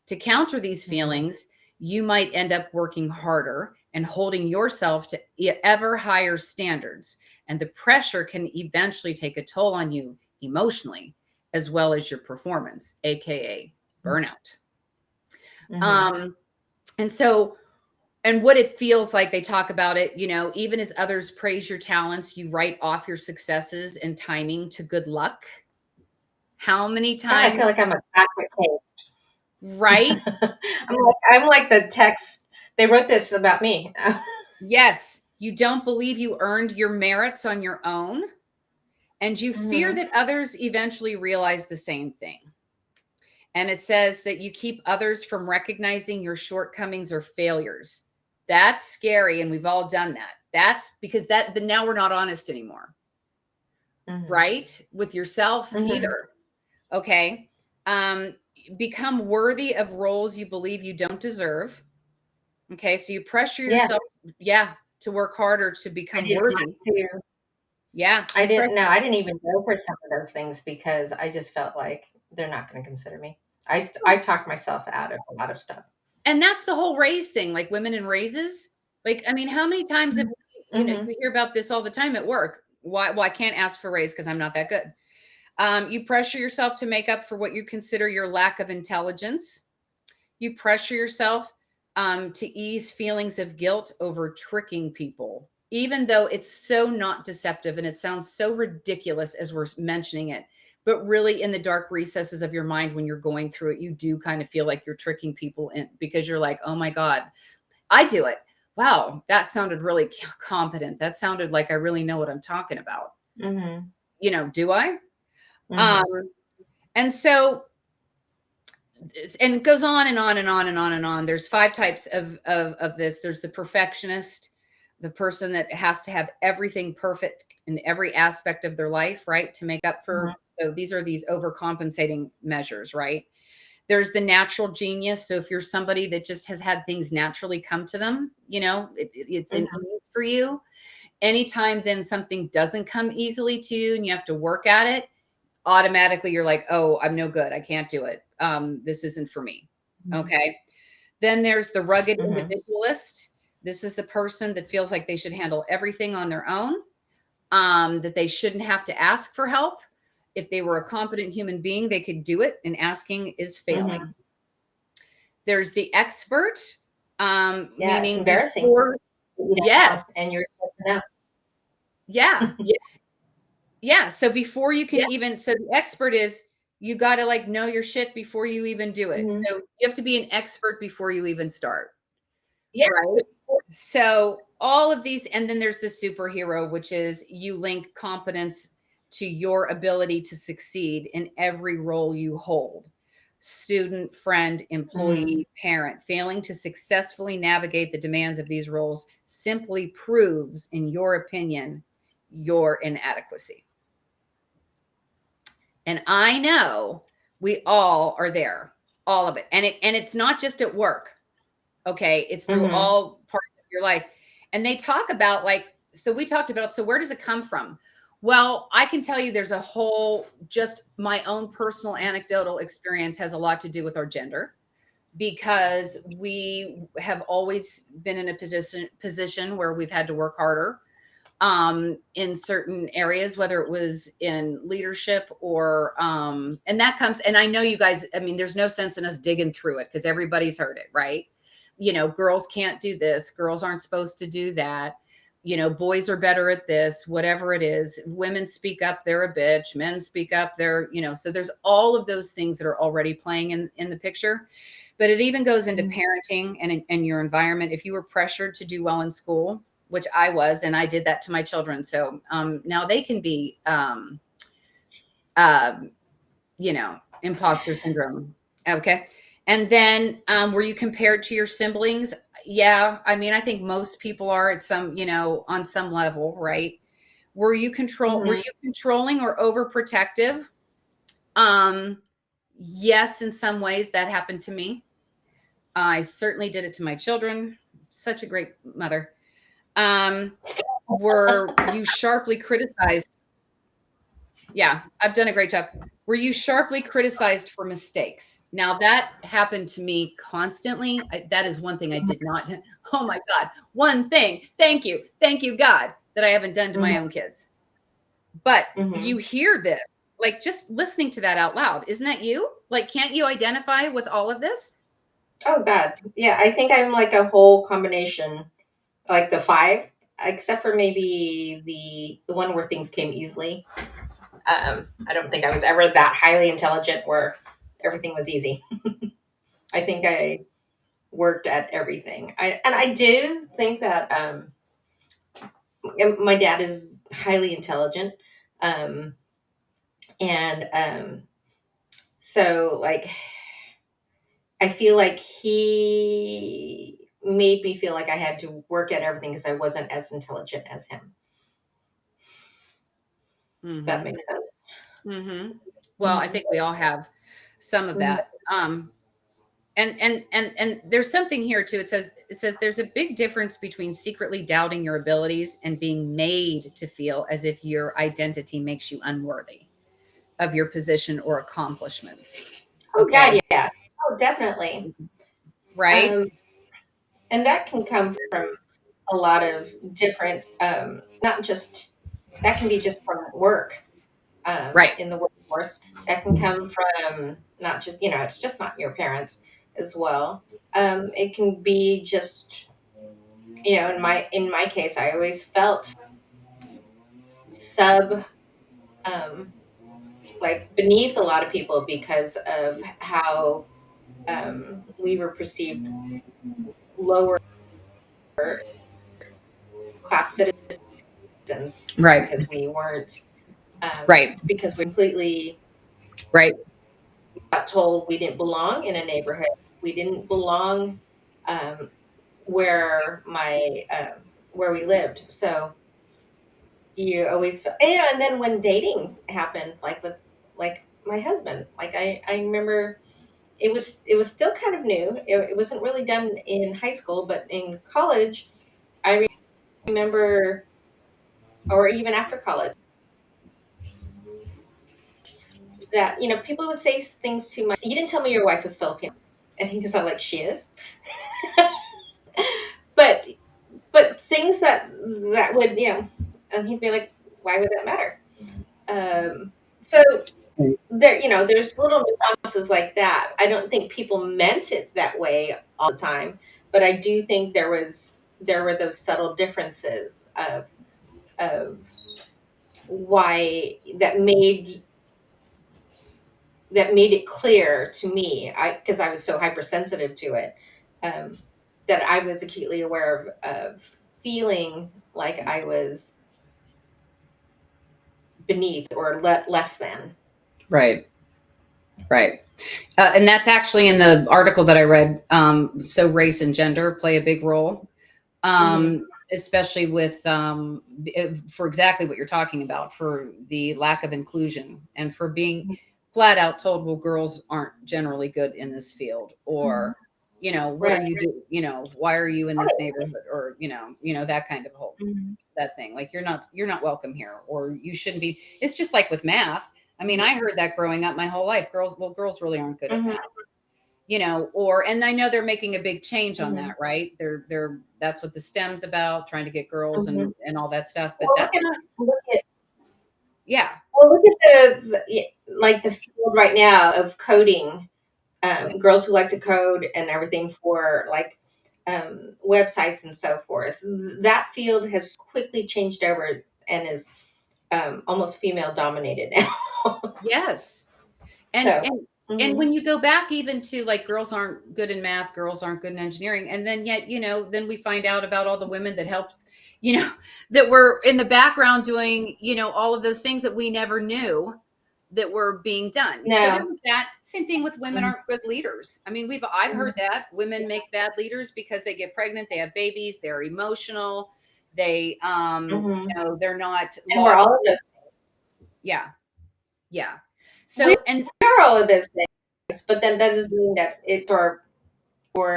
To counter these feelings, you might end up working harder and holding yourself to ever higher standards. And the pressure can eventually take a toll on you emotionally, as well as your performance, AKA burnout. And so, and what it feels like, they talk about it, even as others praise your talents, you write off your successes and timing to good luck. How many God, I times? feel like I'm a basket case. Right? I'm like the text. They wrote this about me. Yes. You don't believe you earned your merits on your own, and you fear that others eventually realize the same thing. And it says that you keep others from recognizing your shortcomings or failures. That's scary. And we've all done that. That's because but now we're not honest anymore. Right? With yourself either. Okay. Become worthy of roles you believe you don't deserve. Okay. So you pressure yourself, to work harder to I become didn't worthy. have to. Yeah. I didn't know. I didn't even go for some of those things because I just felt like they're not going to consider me. I talked myself out of a lot of stuff. And that's the whole raise thing, like women in raises. Like, I mean, how many times have we hear about this all the time at work? Why? Well, I can't ask for a raise because I'm not that good. You pressure yourself to make up for what you consider your lack of intelligence. You pressure yourself to ease feelings of guilt over tricking people, even though it's so not deceptive and it sounds so ridiculous as we're mentioning it. But really, in the dark recesses of your mind, when you're going through it, you do kind of feel like you're tricking people in, because you're like, oh my God, I do it. Wow, that sounded really competent. That sounded like I really know what I'm talking about. Do I? And so, and it goes on and on and on and on and on. There's 5 types of this. There's the perfectionist, the person that has to have everything perfect in every aspect of their life, right? To make up for. So these are these overcompensating measures, right? There's the natural genius. So if you're somebody that just has had things naturally come to them, it's an ease for you. Anytime then something doesn't come easily to you and you have to work at it, automatically you're like, oh, I'm no good. I can't do it. This isn't for me. Okay. Then there's the rugged individualist. This is the person that feels like they should handle everything on their own, that they shouldn't have to ask for help. If they were a competent human being, they could do it, and asking is failing. There's the expert, Yeah, it's meaning embarrassing. before, yes. And you're supposed to know. Yeah. Yeah. So before you can even, so the expert is, you got to like know your shit before you even do it. So you have to be an expert before you even start. Yeah. Right. So all of these, and then there's the superhero, which is you link competence to your ability to succeed in every role you hold. Student, friend, employee, parent. Failing to successfully navigate the demands of these roles simply proves, in your opinion, your inadequacy. And I know we all are there, all of it. And it's not just at work. Okay. It's through all parts of your life. And they talk about so we talked about, so where does it come from? Well, I can tell you there's a whole, just my own personal anecdotal experience has a lot to do with our gender, because we have always been in a position where we've had to work harder in certain areas, whether it was in leadership or and that comes, and I know you guys, I mean, there's no sense in us digging through it because everybody's heard it, right? Girls can't do this, girls aren't supposed to do that, boys are better at this, whatever it is. Women speak up, they're a bitch. Men speak up, they're, so there's all of those things that are already playing in the picture. But it even goes into parenting and your environment. If you were pressured to do well in school, which I was, and I did that to my children. So now they can be, imposter syndrome. Okay. And then were you compared to your siblings? Yeah. I mean, I think most people are at some, on some level, right? Were you controlling or overprotective? Yes, in some ways that happened to me. I certainly did it to my children. Such a great mother. Were you sharply criticized? Yeah, I've done a great job. Were you sharply criticized for mistakes? Now that happened to me constantly. That is one thing I did not. Oh my God. One thing. Thank you. Thank you, God, that I haven't done to my own kids. But you hear this, like just listening to that out loud. Isn't that you? Like, can't you identify with all of this? Oh God. Yeah. I think I'm like a whole combination, like the 5, except for maybe the one where things came easily. I don't think I was ever that highly intelligent where everything was easy. I think I worked at everything. I do think that my dad is highly intelligent. So like, I feel like he made me feel like I had to work at everything because I wasn't as intelligent as him. That makes sense. Well, I think we all have some of that. And there's something here too. It says there's a big difference between secretly doubting your abilities and being made to feel as if your identity makes you unworthy of your position or accomplishments. Oh God, yeah. Oh, definitely. Right. And that can come from a lot of different, not just, that can be just from work, Right. in the workforce. That can come from not just, it's just not your parents as well. It can be just, in my case, I always felt sub, like beneath a lot of people because of how we were perceived lower class citizens, Right. because we weren't, Right. because we completely Right. got told we didn't belong in a neighborhood. We didn't belong where where we lived. So you always felt, yeah. And then when dating happened, like with like my husband, like I remember it was still kind of new. It wasn't really done in high school, but in college, I remember, or even after college, that people would say things to my, you didn't tell me your wife was Filipino, and he was all like, she is. but things that would, and he'd be like, why would that matter? So there, there's little nuances like that. I don't think people meant it that way all the time, but I do think there were those subtle differences of why that made it clear to me, because I was so hypersensitive to it, that I was acutely aware of feeling like I was beneath or less than. Right. Right. And that's actually in the article that I read. So race and gender play a big role. especially with for exactly what you're talking about, for the lack of inclusion and for being flat out told, well, girls aren't generally good in this field, or what are Right. you doing, why are you in this neighborhood, or that kind of whole Mhm. that thing, like you're not welcome here, or you shouldn't be. It's just like with math. I mean, I heard that growing up my whole life. Girls really aren't good at Mhm. math. And I know they're making a big change on that, right? They're that's what the STEM's about, trying to get girls Mhm. and all that stuff. But Well, that's not, look at yeah, look at like the field right now of coding. Girls who like to code and everything for like websites and so forth. That field has quickly changed over and is almost female dominated now. yes. And So, and and mhm. when you go back even to like girls aren't good in math, girls aren't good in engineering, and then yet, then we find out about all the women that helped, you know, that were in the background doing, all of those things that we never knew that were being done. So there No. was that. Same thing with women Mhm. aren't good leaders. I mean, I've heard that women make bad leaders because they get pregnant, they have babies, they're emotional, they Mhm. they're not And we're all of those. yeah, yeah. We So, and are all of those things, but then that doesn't mean that it's or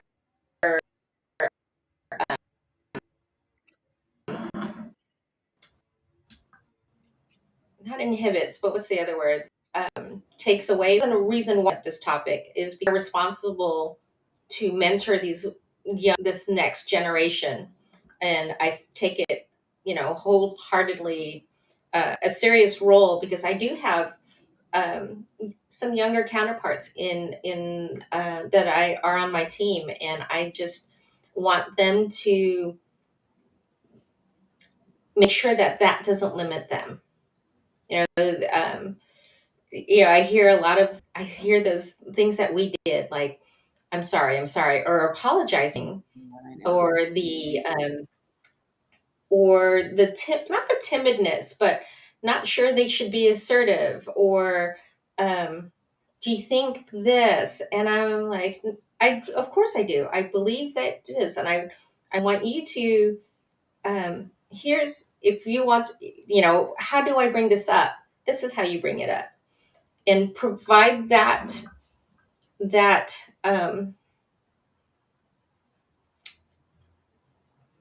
not inhibits, but what's the other word? Takes away. And the reason why this topic is because we're responsible to mentor this next generation, and I take it, wholeheartedly a serious role because I do have some younger counterparts in that I are on my team, and I just want them to make sure that that doesn't limit them. Um, I hear those things that we did, like, I'm sorry, or apologizing, I know. or not the timidness, but not sure they should be assertive, or, do you think this? And I'm like, of course I do. I believe that it is. And I want you to, if you want, how do I bring this up? This is how you bring it up, and provide that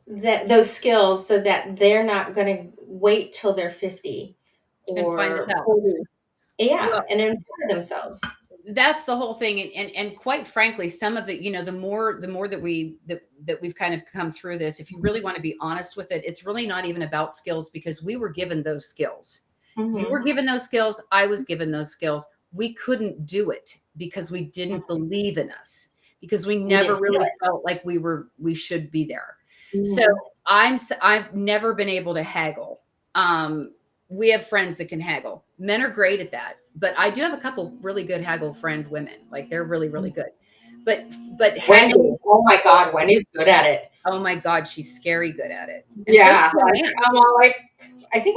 those skills so that they're not going to wait till they're 50 And find us or out. 40. Yeah, Well, and empower themselves. that's the whole thing. And quite frankly, some of it, the more that we've kind of come through this, if you really want to be honest with it, it's really not even about skills, because we were given those skills. You Mm-hmm. were given those skills. I was given those skills. We couldn't do it because we didn't believe in us, because we We never didn't feel really it. felt like we should be there. So Mm-hmm. I've never been able to haggle. We have friends that can haggle. Men are great at that, but I do have a couple really good haggle friend women. Like, they're really, really good. But Wendy, haggling, oh my God, Wendy's good at it. oh my God, she's scary good at it. And so is Yeah, Joanne. I'm all like, I think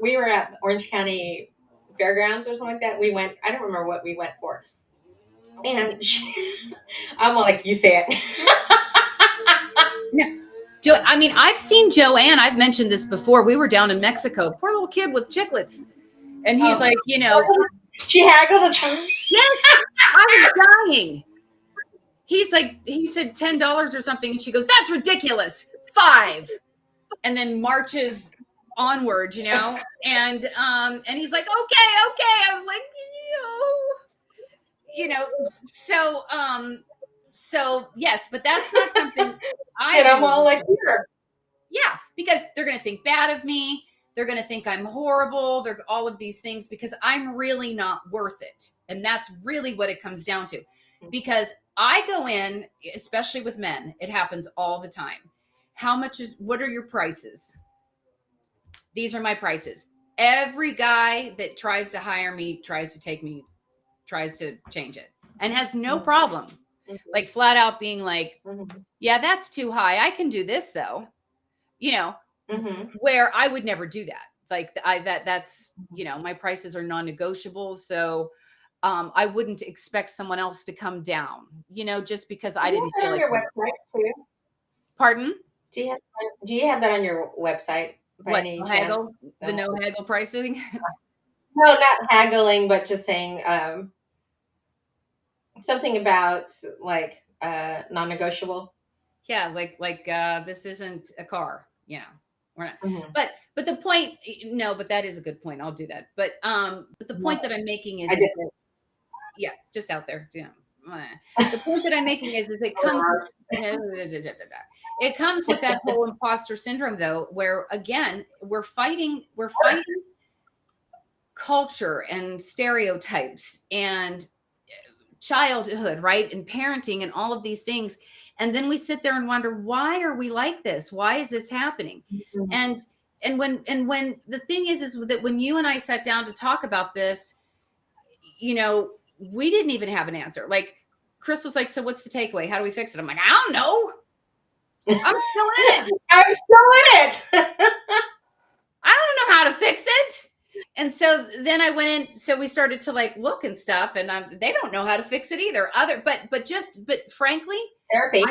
we were at Orange County Fairgrounds or something like that. We went. I don't remember what we went for, and I'm all like, you say it. Yeah. I mean, I've seen Joanne. I've mentioned this before. We were down in Mexico. Poor little kid with chiclets. And he's Oh, like, she haggled a yes, I was dying. He said $10 or something. And she goes, that's ridiculous. 5. And then marches onward. And he's like, okay. I was like, so yes, but that's not something I and I'm do. all like, here. Yeah, because they're going to think bad of me. They're going to think I'm horrible. They're all of these things because I'm really not worth it. And that's really what it comes down to. Because I go in, especially with men, it happens all the time. What are your prices? These are my prices. Every guy that tries to hire me tries to change it and has no problem. Like, flat out being like, Mm-hmm. yeah, that's too high. I can do this though. You know, Mm-hmm. where I would never do that. Like, that's my prices are non-negotiable. So I wouldn't expect someone else to come down, just because Do I you didn't have feel that on like. your website too? Pardon? Do you have that on your website by What, any no chance? haggle? The no haggle pricing? No, not haggling, but just saying something about like non-negotiable. Yeah, like this isn't a car, you know. We're not. Mm-hmm. But the point, no, but that is a good point. I'll do that. But the point that I'm making I is just that, yeah, just out there, you know. The point that I'm making is it comes it comes with that whole imposter syndrome, though, where again we're fighting culture and stereotypes and childhood, right? And parenting and all of these things. And then we sit there and wonder, why are we like this? Why is this happening? Mhm. And when the thing is that when you and I sat down to talk about this, you know, we didn't even have an answer. Like Chris was like, so what's the takeaway? How do we fix it? I'm like, I don't know. I'm still in it. I'm still in it. I don't know how to fix it. And so then I went in. So we started to like look and stuff, and they don't know how to fix it either. But frankly, Therapy.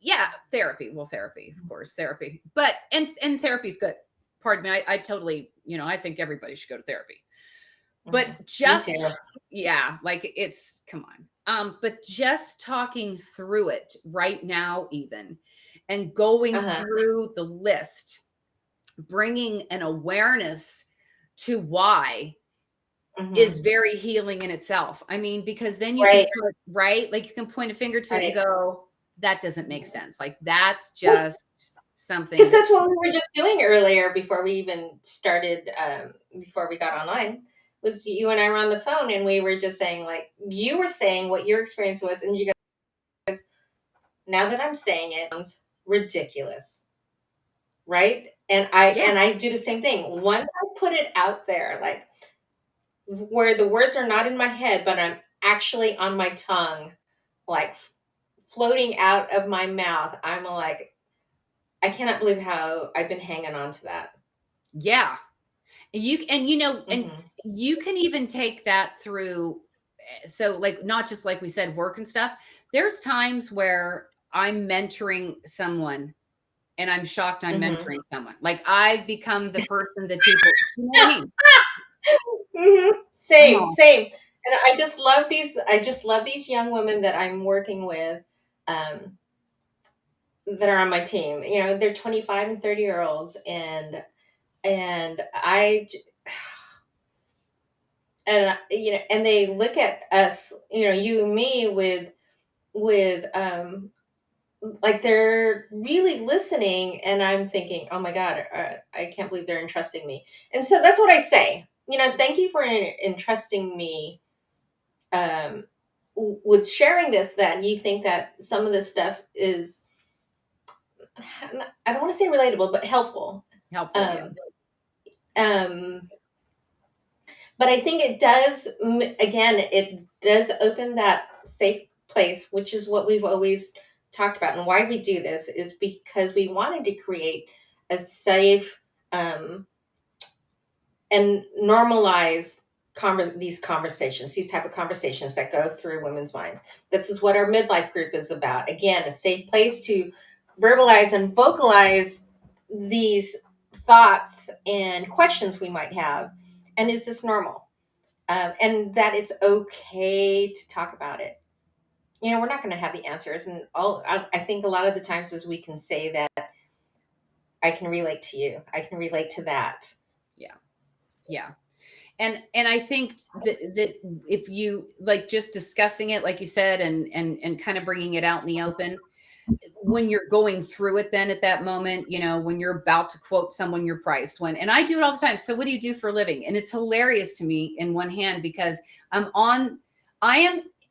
yeah, therapy. Well, therapy, of course, therapy. But and therapy's good. Pardon me. I totally, you know, I think everybody should go to therapy. But just yeah, like it's come on. But just talking through it right now, even and going through the list, bringing an awareness to why is very healing in itself. I mean, because then you can put, right, like you can point a finger to it and go, that doesn't make sense. Like that's just something. Because that's what we were just doing earlier before we even started, before we got online, was you and I were on the phone and we were just saying, like, you were saying what your experience was, and you guys, now that I'm saying it, sounds ridiculous. Right? And I do the same thing. Once I put it out there, like where the words are not in my head, but I'm actually on my tongue, like floating out of my mouth, I'm like, I cannot believe how I've been hanging on to that. Yeah. And you can even take that through. So like, not just like we said, work and stuff. There's times where I'm mentoring someone and I'm shocked I'm mentoring someone. Like I've become the person that people, you know what I mean? Same. And I just love these young women that I'm working with, that are on my team. You know, they're 25 and 30-year-olds, and I and you know, and they look at us, you know, you and me with like they're really listening, and I'm thinking, oh my god, I can't believe they're entrusting me. And so that's what I say, you know, thank you for entrusting me with sharing this, that you think that some of this stuff is, I don't want to say relatable, but helpful. Yeah. But I think it does, again, it does open that safe place, which is what we've always talked about. And why we do this is because we wanted to create a safe and normalize these conversations, these type of conversations that go through women's minds. This is what our midlife group is about. Again, a safe place to verbalize and vocalize these thoughts and questions we might have. And is this normal? And that it's okay to talk about it. You know, we're not going to have the answers, and I think a lot of the times is we can say that I can relate to you, I can relate to that. Yeah. And I think that if you like just discussing it, like you said, and kind of bringing it out in the open, when you're going through it, then at that moment, you know, when you're about to quote someone your price, and I do it all the time. So what do you do for a living? And it's hilarious to me in one hand, because I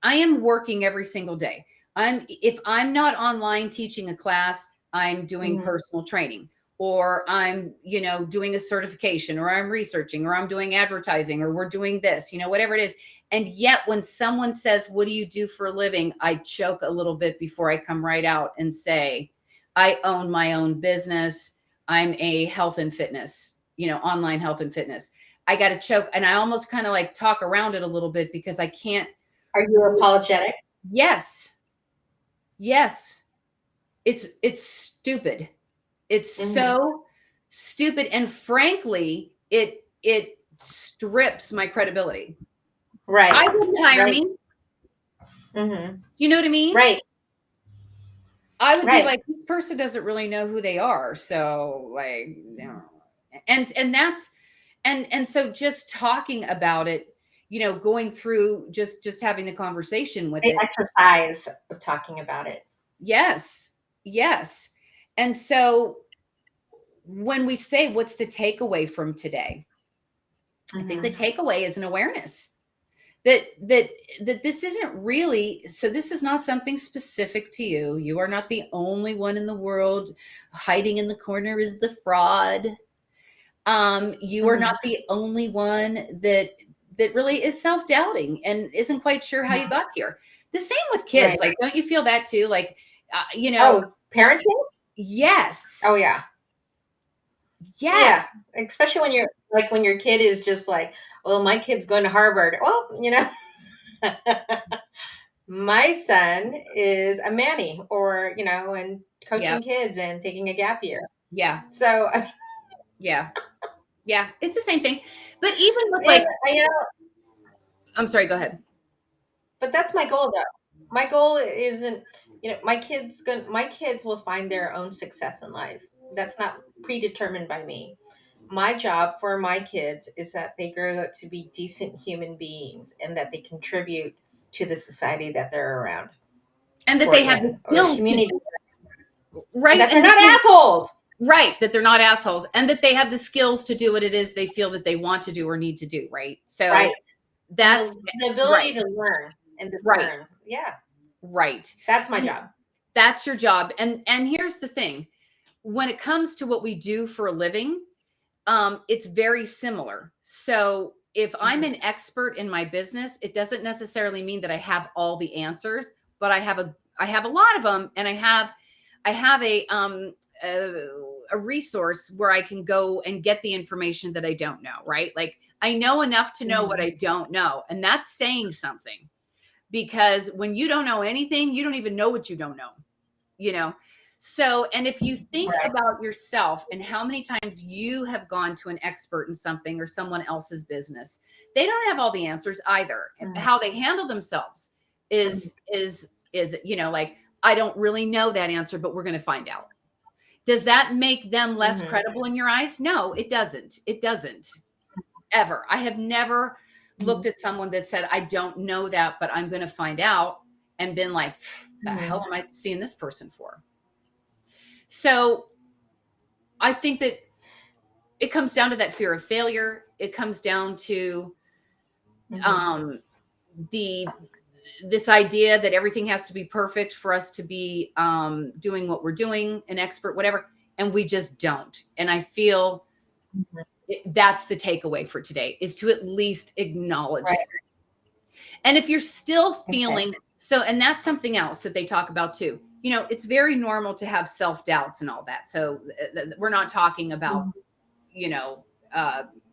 am working every single day. If I'm not online teaching a class, I'm doing personal training, or I'm, you know, doing a certification, or I'm researching, or I'm doing advertising, or we're doing this, you know, whatever it is. And yet when someone says, what do you do for a living? I choke a little bit before I come right out and say, I own my own business. I'm a health and fitness, you know, online health and fitness. I got to choke. And I almost kind of like talk around it a little bit because I can't. Are you apologetic? Yes. it's stupid. It's so stupid. And frankly, it strips my credibility. Right. I wouldn't hire me. Mm-hmm. Do you know what I mean? Right. I would be like, this person doesn't really know who they are. So like, you know, and that's, and so just talking about it, you know, going through just having the conversation with the it. exercise of talking about it. Yes. Yes. And so when we say, what's the takeaway from today? I think the takeaway is an awareness that this isn't really, so this is not something specific to you. You are not the only one in the world. Hiding in the corner is the fraud. You are not the only one that really is self-doubting and isn't quite sure how you got here. The same with kids. Like, don't you feel that too? Like, you know, parenting. Yes. Oh yeah. Yes. Yeah. Especially when you're like, when your kid is just like, well, my kid's going to Harvard. Well, you know, my son is a Manny, or, you know, and coaching kids and taking a gap year. Yeah. So, yeah. Yeah. It's the same thing. But even with like, you know, I'm sorry, go ahead. But that's my goal though. My goal isn't, you know, my kids will find their own success in life. That's not predetermined by me. My job for my kids is that they grow up to be decent human beings and that they contribute to the society that they're around. And that they have the skills, community. Right. And that they're not assholes. Right. That they're not assholes, and that they have the skills to do what it is they feel that they want to do or need to do. Right. So that's the ability to learn and discern. Yeah. Right. That's my job. That's your job. And here's the thing. When it comes to what we do for a living, it's very similar. So if I'm an expert in my business, it doesn't necessarily mean that I have all the answers, but I have a lot of them, and I have a resource where I can go and get the information that I don't know, right? Like, I know enough to know what I don't know. And that's saying something, because when you don't know anything, you don't even know what you don't know, you know? So, and if you think about yourself and how many times you have gone to an expert in something or someone else's business, they don't have all the answers either. How they handle themselves is, you know, like, I don't really know that answer, but we're going to find out. Does that make them less credible in your eyes? No, it doesn't. It doesn't ever. I have never looked at someone that said, I don't know that, but I'm going to find out, and been like, the hell am I seeing this person for? So I think that it comes down to that fear of failure. It comes down to this idea that everything has to be perfect for us to be doing what we're doing, an expert, whatever. And we just don't. And I feel that's the takeaway for today, is to at least acknowledge it. And if you're still feeling so, and that's something else that they talk about too, you know, it's very normal to have self-doubts and all that. So we're not talking about, you know,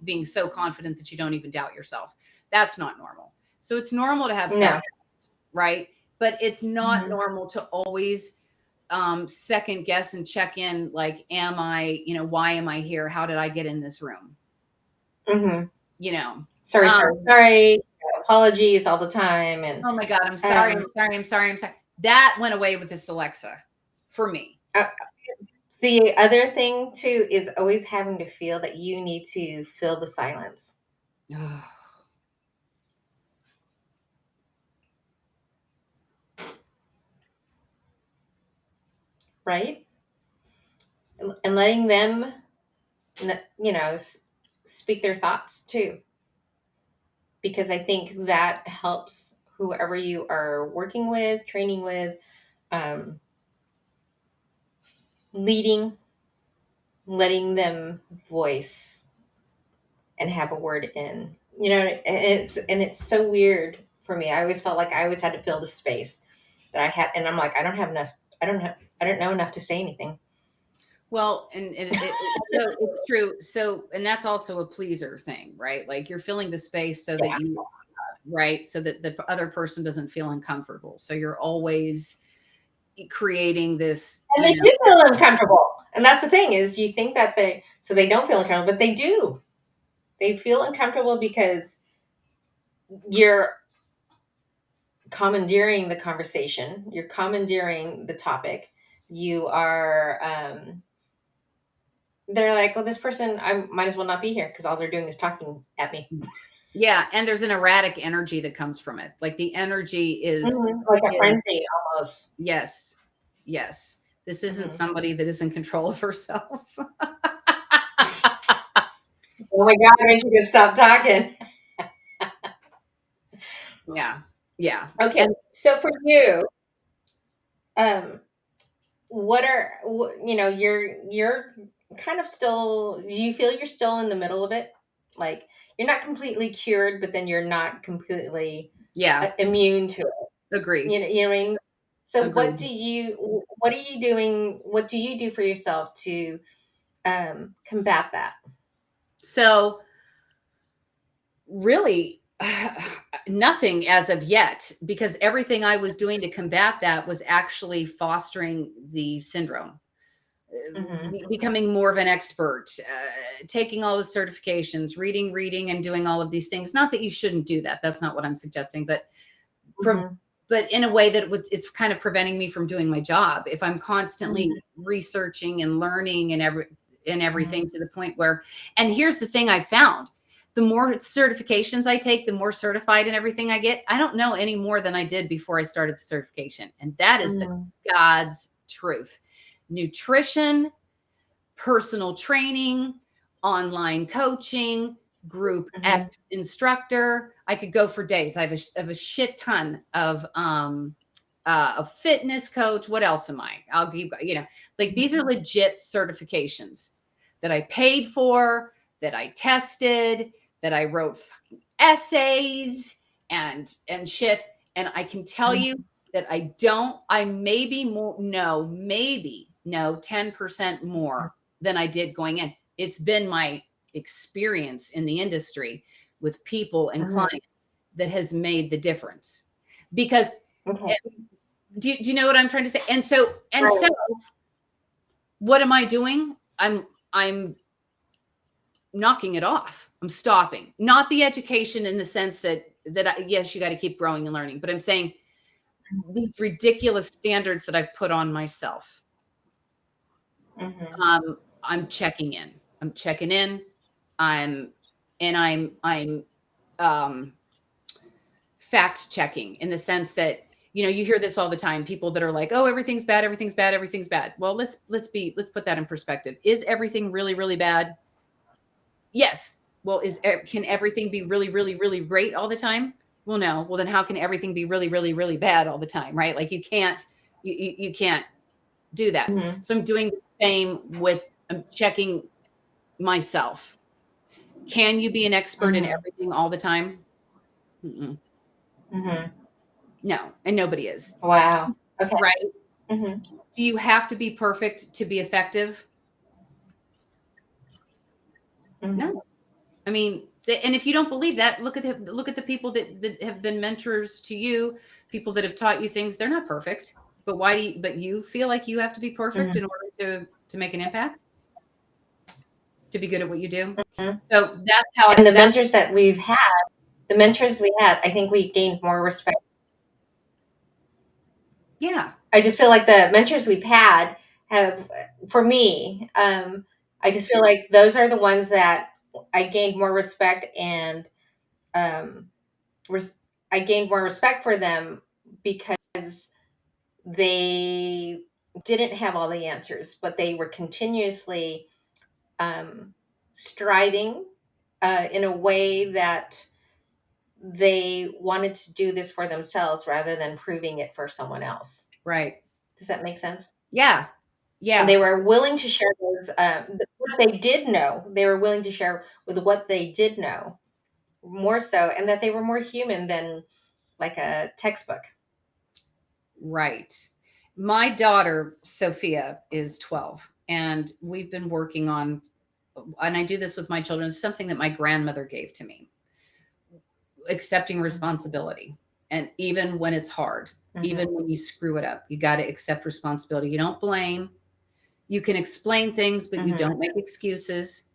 being so confident that you don't even doubt yourself. That's not normal. So it's normal to have self-doubts, right? But it's not normal to always second guess and check in, like, am I, you know, why am I here? How did I get in this room? You know, sorry, apologies all the time. And oh my God, I'm sorry. I'm sorry. That went away with this Alexa for me. The other thing too is always having to feel that you need to fill the silence. Right? And letting them, you know, speak their thoughts too. Because I think that helps whoever you are working with, training with, leading, letting them voice and have a word in. You know, it's so weird for me. I always felt like I always had to fill the space that I had, and I'm like, I don't have enough. I don't know enough to say anything. Well, and so it's true. So, and that's also a pleaser thing, right? Like, you're filling the space so that you, right, so that the other person doesn't feel uncomfortable. So you're always, creating this. And they do feel uncomfortable. And that's the thing is you think that so they don't feel uncomfortable, but they do. They feel uncomfortable because you're commandeering the conversation. You're commandeering the topic. You are, they're like, well, this person, I might as well not be here because all they're doing is talking at me. Yeah. And there's an erratic energy that comes from it. Like the energy is like a frenzy almost. Yes. Yes. This isn't somebody that is in control of herself. Oh my God, I should just stop talking. Yeah. Yeah. Okay. So for you, what are, you're kind of still, do you feel you're still in the middle of it? Like you're not completely cured, but then you're not completely immune to it. Agree. You know what I mean? So Agreed. what are you doing? What do you do for yourself to combat that? So really nothing as of yet, because everything I was doing to combat that was actually fostering the syndrome. Becoming more of an expert, taking all the certifications, reading and doing all of these things. Not that you shouldn't do that. That's not what I'm suggesting, but but in a way that it's kind of preventing me from doing my job. If I'm constantly researching and learning and everything to the point where, and here's the thing I found, the more certifications I take, the more certified and everything I get, I don't know any more than I did before I started the certification. And that is the God's truth. Nutrition, personal training, online coaching, group X instructor. I could go for days. I have a shit ton of a fitness coach. What else am I? I'll give, like these are legit certifications that I paid for, that I tested, that I wrote essays and shit. And I can tell you that I maybe 10% more than I did going in. It's been my experience in the industry with people and clients that has made the difference. Because do you know what I'm trying to say? And so what am I doing? I'm knocking it off. I'm stopping. Not the education in the sense that yes, you got to keep growing and learning, but I'm saying these ridiculous standards that I've put on myself. I'm checking in. I'm fact checking in the sense that, you hear this all the time. People that are like, oh, everything's bad. Everything's bad. Everything's bad. Well, let's put that in perspective. Is everything really, really bad? Yes. Well, can everything be really, really, really great all the time? Well, no. Well, then how can everything be really, really, really bad all the time? Right? Like you can't do that. So I'm doing the same I'm checking myself. Can you be an expert in everything all the time? No, and nobody is. Wow. Okay. Right? Do you have to be perfect to be effective? No. I mean, and if you don't believe that, look at the people that have been mentors to you, people that have taught you things. They're not perfect, but but you feel like you have to be perfect in order to make an impact, to be good at what you do. So that's how. And the mentors that we had, I think we gained more respect. Yeah. I just feel like the mentors we've had have, for me, I just feel like those are the ones that I gained more respect and I gained more respect for them because they didn't have all the answers, but they were continuously striving in a way that they wanted to do this for themselves rather than proving it for someone else. Right. Does that make sense? Yeah. Yeah. And they were willing to share those, what they did know. They were willing to share with what they did know more so, and that they were more human than like a textbook. Right. My daughter, Sophia, is 12, and we've been working on, and I do this with my children, something that my grandmother gave to me, accepting responsibility. And even when it's hard, even when you screw it up, you got to accept responsibility. You don't blame. You can explain things, but you don't make excuses.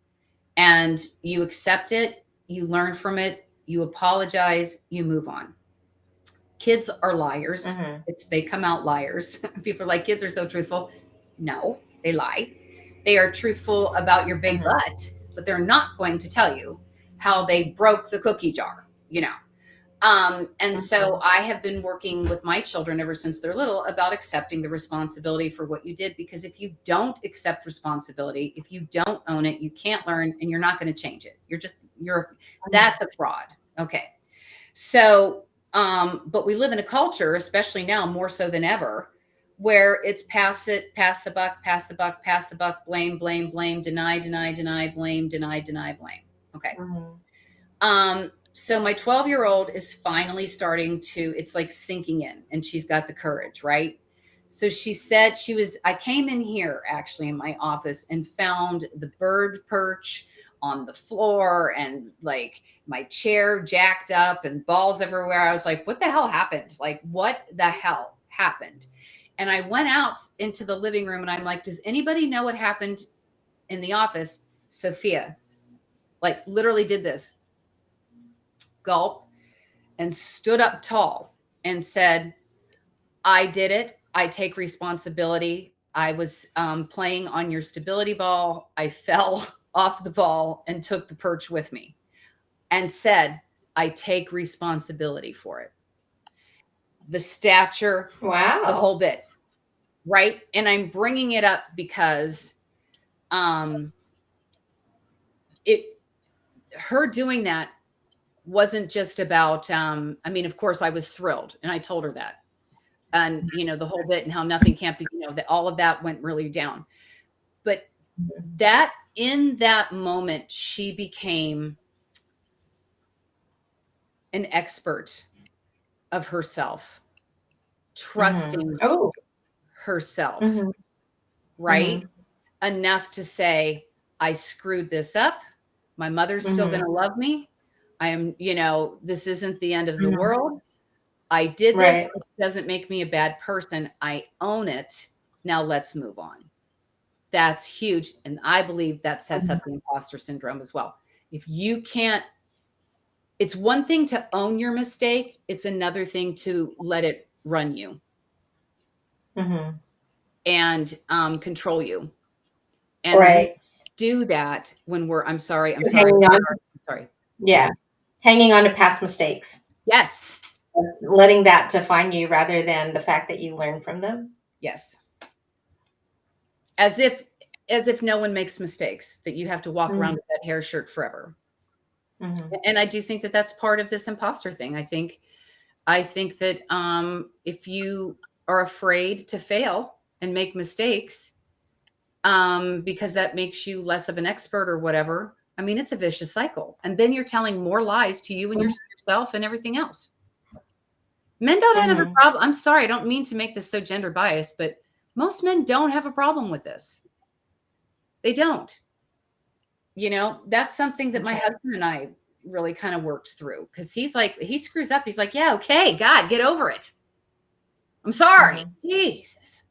And you accept it. You learn from it. You apologize. You move on. Kids are liars. They come out liars. People are like, kids are so truthful. No, they lie. They are truthful about your big butt, but they're not going to tell you how they broke the cookie jar, you know. And so I have been working with my children ever since they're little about accepting the responsibility for what you did, because if you don't accept responsibility, if you don't own it, you can't learn, and you're not going to change it. That's a fraud. Okay. So, but we live in a culture, especially now more so than ever, where it's pass the buck, blame, deny, blame, deny, blame. Okay. So my 12-year-old is finally starting to, it's like sinking in, and she's got the courage, right? So she said I came in here actually in my office and found the bird perch on the floor and like my chair jacked up and balls everywhere. I was like, what the hell happened? Like, what the hell happened? And I went out into the living room and I'm like, does anybody know what happened in the office? Sophia, like, literally did this. Gulp, and stood up tall and said, I did it. I take responsibility. I was playing on your stability ball. I fell off the ball and took the perch with me, and said, I take responsibility for it. The stature, Wow. the whole bit, right? And I'm bringing it up because her doing that wasn't just about, I mean, of course I was thrilled and I told her that, and, you know, the whole bit and how nothing can't be, you know, that all of that went really down. But that in that moment, she became an expert of herself, trusting herself, right? Enough to say, I screwed this up. My mother's still going to love me. I am, you know, this isn't the end of the world. I did this. It doesn't make me a bad person. I own it. Now let's move on. That's huge. And I believe that sets up the imposter syndrome as well. If you can't, it's one thing to own your mistake. It's another thing to let it run you and control you. And we do that when I'm sorry. Yeah. Hanging on to past mistakes. Yes. Letting that define you rather than the fact that you learn from them. Yes. As if no one makes mistakes, that you have to walk around with that hair shirt forever. And I do think that that's part of this imposter thing. I think that if you are afraid to fail and make mistakes, because that makes you less of an expert or whatever, I mean, it's a vicious cycle. And then you're telling more lies to you and yourself and everything else. Men don't have a problem. I'm sorry, I don't mean to make this so gender biased, but most men don't have a problem with this. They don't. You know, that's something that my husband and I really kind of worked through, because he's like, he screws up. He's like, yeah, okay, God, get over it. I'm sorry. Jesus.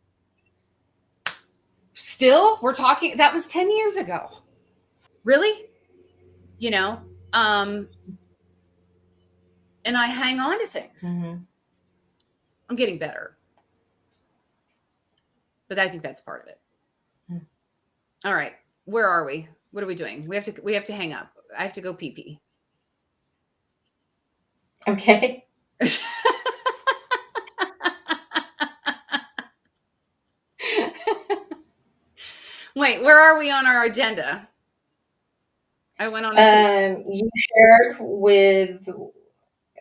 Still, we're talking, that was 10 years ago. Really? You know, and I hang on to things. I'm getting better. But I think that's part of it. All right. Where are we? What are we doing? We have to hang up. I have to go pee-pee. Okay. Wait, where are we on our agenda? I went on. You shared with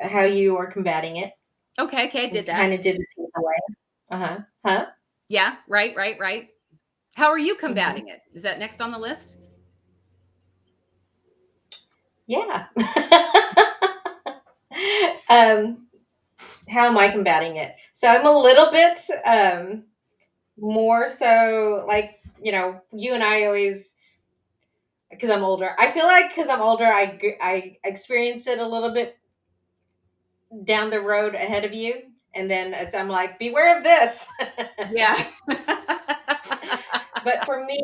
how you are combating it. Okay, I did that. Kind of did the takeaway. Huh? Yeah, right. How are you combating it? Is that next on the list? Yeah. How am I combating it? So I'm a little bit more so, like, you know, you and I always, because I'm older, I feel like because I'm older, I experience it a little bit down the road ahead of you. And then as I'm like, beware of this. Yeah. But for me,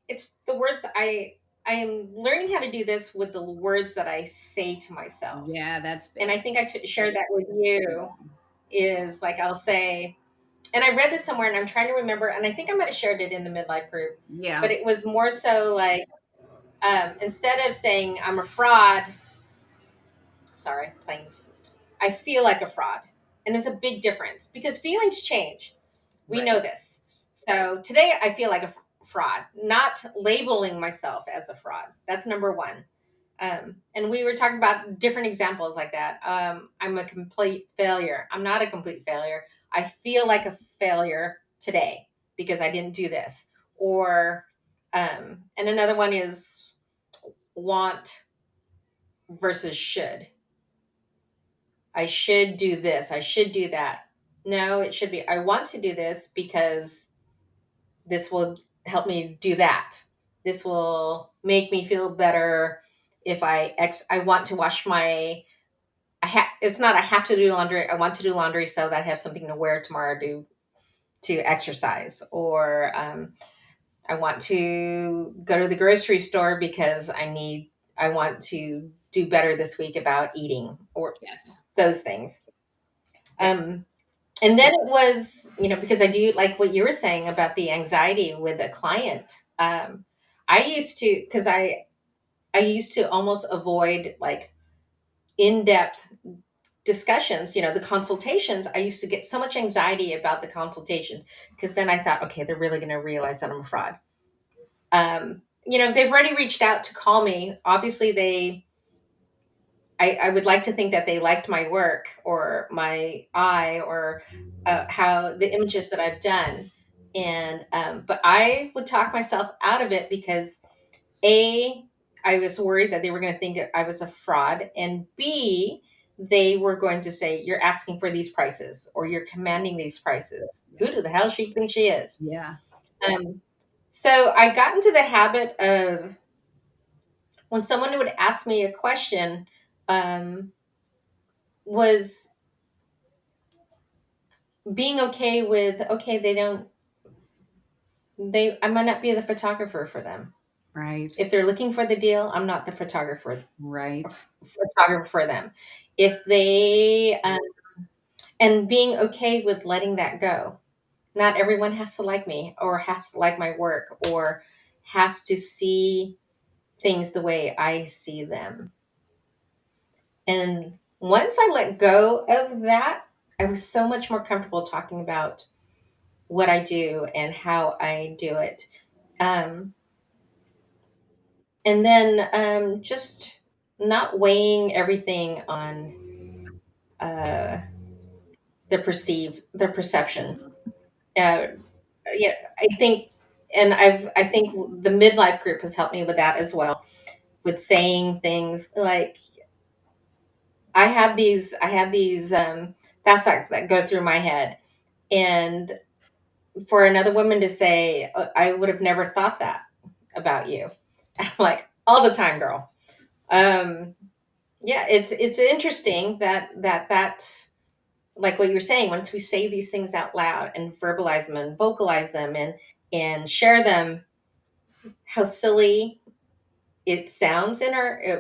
it's the words I am learning how to do this with the words that I say to myself. Yeah, that's And I big. think shared that with you is like, I'll say, and I read this somewhere and I'm trying to remember, and I think I might have shared it in the midlife group, Yeah. but it was more so like, instead of saying I'm a fraud, sorry, planes, I feel like a fraud. And it's a big difference because feelings change. We know Right. this. So today I feel like a fraud, not labeling myself as a fraud. That's number one. And we were talking about different examples like that. I'm a complete failure. I'm not a complete failure. I feel like a failure today because I didn't do this. Or, and another one is want versus should. I should do this. I should do that. No, it should be, I want to do this because this will help me do that. This will make me feel better if I want to wash my, it's not I have to do laundry. I want to do laundry so that I have something to wear tomorrow to exercise. Or I want to go to the grocery store because I want to do better this week about eating, or Yes. those things. Yeah. And then it was, because I do like what you were saying about the anxiety with a client. I used to, because I used to almost avoid like in-depth discussions, the consultations. I used to get so much anxiety about the consultations because then I thought, okay, they're really going to realize that I'm a fraud. They've already reached out to call me. Obviously, I would like to think that they liked my work or my eye or how the images that I've done. And, but I would talk myself out of it because A, I was worried that they were going to think I was a fraud. And B, they were going to say, you're asking for these prices or you're commanding these prices. Who the hell she thinks she is? Yeah. Um, so I got into the habit of when someone would ask me a question, um, was being okay with, okay, I might not be the photographer for them. Right. If they're looking for the deal, I'm not the photographer Right. for them. If they and being okay with letting that go. Not everyone has to like me or has to like my work or has to see things the way I see them. And once I let go of that, I was so much more comfortable talking about what I do and how I do it. Um, and then just not weighing everything on uh, their perception. Uh, yeah, I think, and I think the midlife group has helped me with that as well, with saying things like, I have these thoughts that go through my head, and for another woman to say, I would have never thought that about you. I'm like, all the time, girl. Um, yeah, it's interesting that's like what you're saying. Once we say these things out loud and verbalize them and vocalize them and share them, how silly it sounds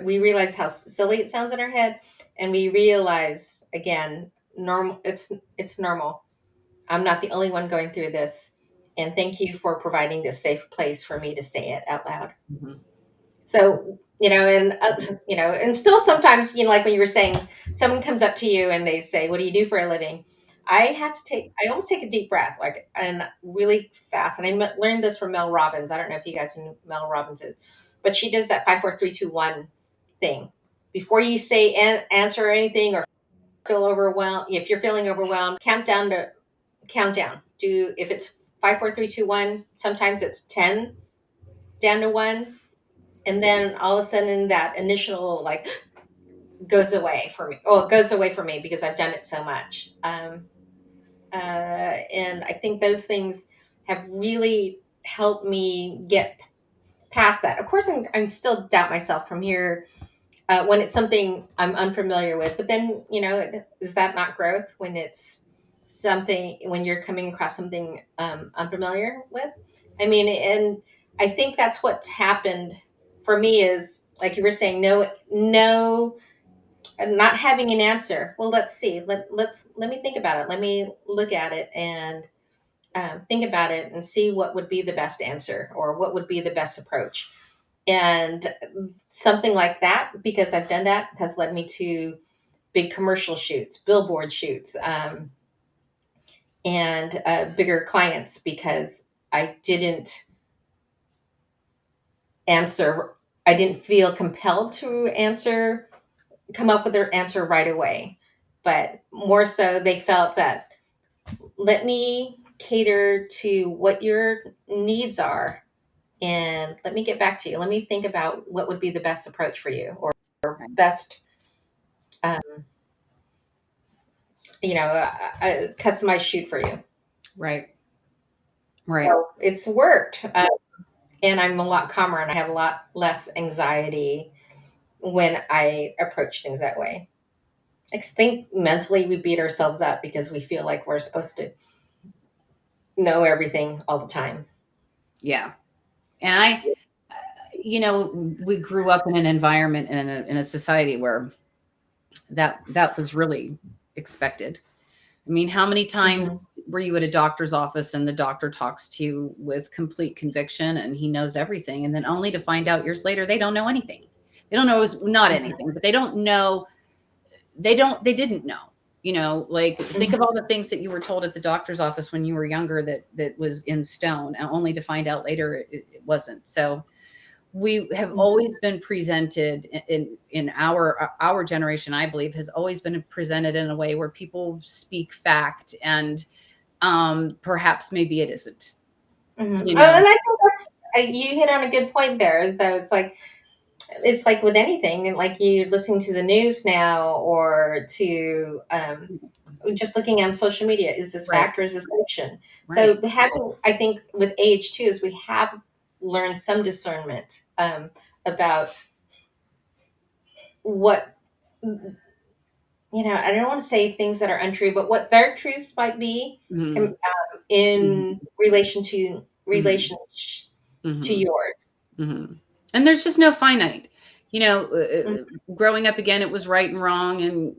we realize how silly it sounds in our head, and we realize again, normal. It's normal. I'm not the only one going through this, and thank you for providing this safe place for me to say it out loud. Mhm. So, and still sometimes, like when you were saying, someone comes up to you and they say, what do you do for a living? I almost take a deep breath, like, and really fast. And I learned this from Mel Robbins. I don't know if you guys know who Mel Robbins is, but she does that 5 4 3 2 1 thing. Before you say answer anything or feel overwhelmed, if you're feeling overwhelmed, count down. If it's 5 4 3 2 1, sometimes it's 10 down to 1, and then all of a sudden that initial like goes away for me. Oh, it goes away for me because I've done it so much. And I think those things have really helped me get past that. Of course, I'm still doubt myself from here when it's something I'm unfamiliar with. But then, is that not growth when it's something, when you're coming across something unfamiliar with? I mean, and I think that's what's happened for me is like you were saying, no, and not having an answer. Well, let's see. Let me think about it. Let me look at it and think about it and see what would be the best answer or what would be the best approach. And something like that, because I've done that, has led me to big commercial shoots, billboard shoots, and bigger clients because I didn't answer. I didn't feel compelled to come up with their answer right away. But more so, they felt that let me cater to what your needs are and let me get back to you. Let me think about what would be the best approach for you or best, um, a customized shoot for you. Right. Right. So it's worked. And I'm a lot calmer and I have a lot less anxiety when I approach things that way. I think mentally we beat ourselves up because we feel like we're supposed to know everything all the time. Yeah. And we grew up in an environment in a society where that was really expected. I mean, how many times were you at a doctor's office and the doctor talks to you with complete conviction and he knows everything, and then only to find out years later they don't know anything. They don't know not anything, but they don't know. They didn't know. Like think of all the things that you were told at the doctor's office when you were younger that was in stone, and only to find out later it wasn't. So we have always been presented in our generation, I believe, has always been presented in a way where people speak fact, and perhaps maybe it isn't. And I think that's you hit on a good point there. So it's like with anything, and like you listening to the news now or to just looking on social media, is this Right. fact or is this fiction? Right. So having, I think with age too, is we have learned some discernment about what, I don't want to say things that are untrue, but what their truths might be in relation to yours. And there's just no finite. Growing up again, it was right and wrong, and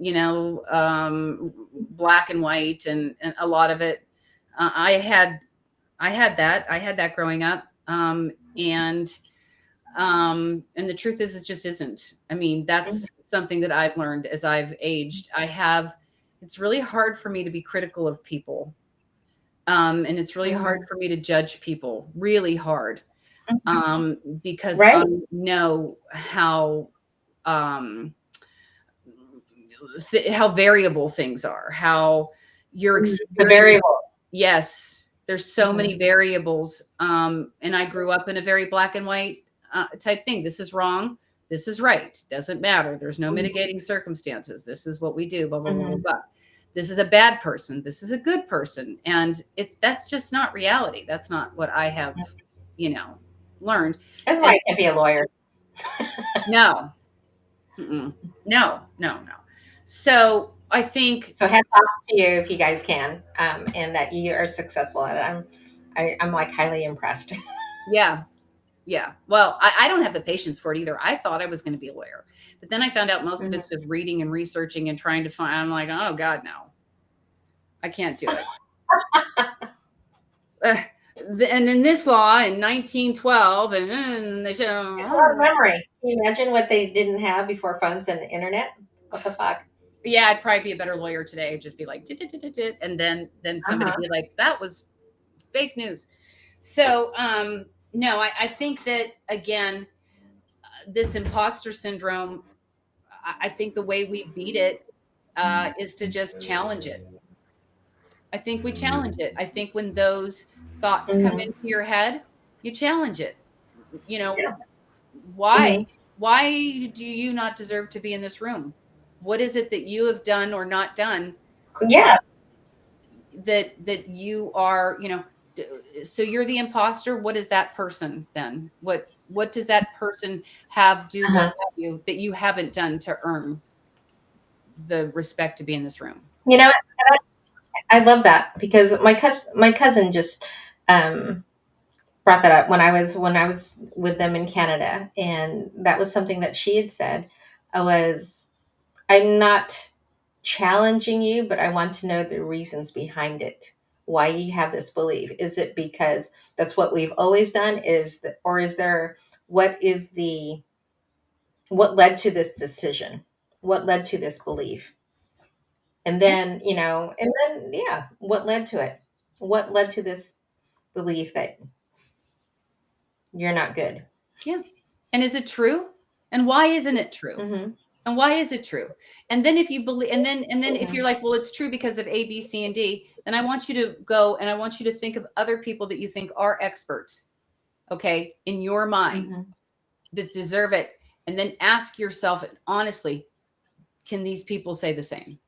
black and white, and a lot of it. I had that growing up, and the truth is, it just isn't. I mean, that's something that I've learned as I've aged. It's really hard for me to be critical of people. And it's really hard for me to judge people, really hard. Because Right. I know how variable things are, how your experience. The variables. Yes, there's so many variables. And I grew up in a very black and white type thing. This is wrong. This is right. Doesn't matter. There's no mitigating circumstances. This is what we do. Blah, blah, blah, blah, blah. This is a bad person. This is a good person. And that's just not reality. That's not what I have, learned. That's why I can't be a lawyer. No. No. So I think. So hats off to you if you guys can, and that you are successful at it. I'm like highly impressed. Yeah. Well, I don't have the patience for it either. I thought I was going to be a lawyer, but then I found out most of it's just reading and researching and trying to find. I'm like, oh God, no, I can't do it. And in this law in 1912, and they show It's a lot of memory. Can you imagine what they didn't have before phones and the internet? What the fuck? Yeah, I'd probably be a better lawyer today. Just be like, and then somebody be like, that was fake news. So, no, I think that again, this imposter syndrome, I think the way we beat it is to just challenge it. I think we challenge it. I think when those thoughts come into your head, you challenge it. Why do you not deserve to be in this room? What is it that you have done or not done? Yeah. That you are, so you're the imposter. What is that person then? What what does that person do what Uh-huh. have you that you haven't done to earn the respect to be in this room? You know, I love that because my cousin just um, brought that up when I was with them in Canada, and that was something that she had said. I was I'm not challenging you, but I want to know the reasons behind it. Why you have this belief? Is it because that's what we've always done? Or is there what is the what led to this decision? What led to this belief? And Yeah. then, yeah, what led to it? What led to this belief that you're not good? Yeah. And is it true? And why isn't it true? Mm-hmm. And why is it true? And then if you believe, and then if Mm-hmm. you're like, well, it's true because of A, B, C, and D, then I want you to go and I want you to think of other people that you think are experts, okay, in your mind Mm-hmm. that deserve it. And then ask yourself honestly, can these people say the same?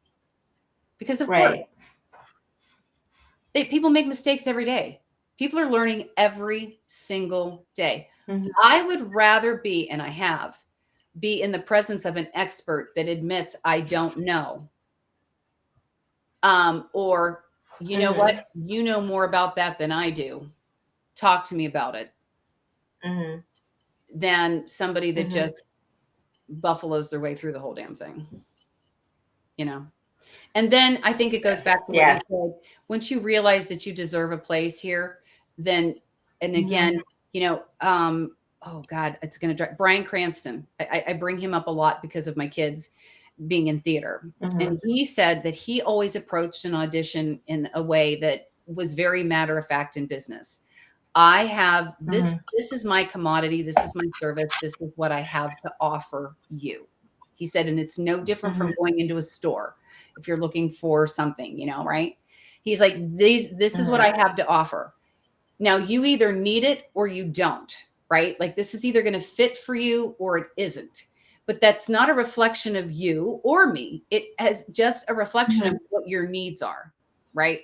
Because of course, Right. people make mistakes every day. People are learning every single day. Mm-hmm. I would rather be, and I have, be in the presence of an expert that admits I don't know. Or you know what? Mm-hmm. You know more about that than I do. Talk to me about it Mm-hmm. than somebody that Mm-hmm. just buffaloes their way through the whole damn thing, you know? And then I think it goes Yes. back to what you Yes. said. Once you realize that you deserve a place here, then, and Mm-hmm. again, oh God, it's going to drive Bryan Cranston. I bring him up a lot because of my kids being in theater. Mm-hmm. And he said that he always approached an audition in a way that was very matter of fact in business. I have this, Mm-hmm. this is my commodity. This is my service. This is what I have to offer you. He said, and it's no different Mm-hmm. from going into a store if you're looking for something, right? He's like, this is what Mm-hmm. I have to offer. Now you either need it or you don't, right? Like this is either going to fit for you or it isn't. But that's not a reflection of you or me. It has just a reflection of Mm-hmm. what your needs are, right?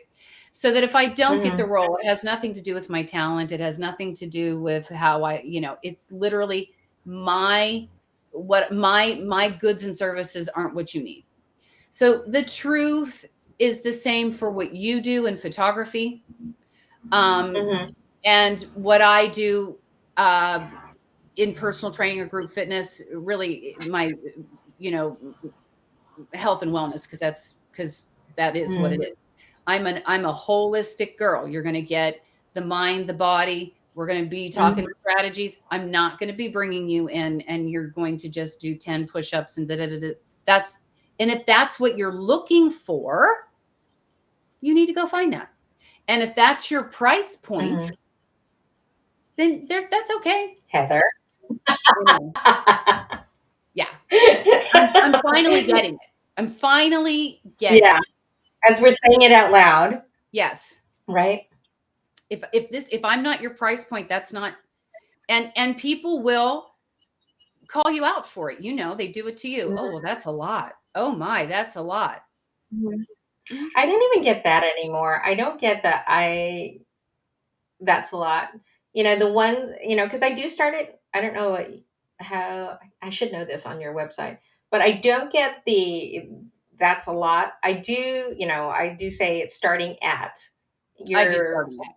So that if I don't get the Mm-hmm. role, it has nothing to do with my talent. It has nothing to do with how it's literally my goods and services aren't what you need. So the truth is the same for what you do in photography. Um, Mm-hmm. and what I do uh, in personal training or group fitness, really my, you know, health and wellness, because that is what it is. I'm a holistic girl. You're going to get the mind, the body. We're going to be talking Mm-hmm. strategies. I'm not going to be bringing you in and you're going to just do 10 push-ups and da, da, da, da. That's, and if that's what you're looking for, you need to go find that. And if that's your price point, Mm-hmm. then that's okay. Heather. You know, yeah. I'm finally getting it. I'm finally getting Yeah. it. As we're saying it out loud, Yes. right? If I'm not your price point, that's not, and people will call you out for it. They do it to you. Oh, well, that's a lot. Oh my, that's a lot. Mhm. Mhm. I don't even get that anymore. I don't get that that's a lot. The one, because I do start it, I don't know how I should know this on your website, but I don't get that's a lot. I do say it's starting at I just your started that.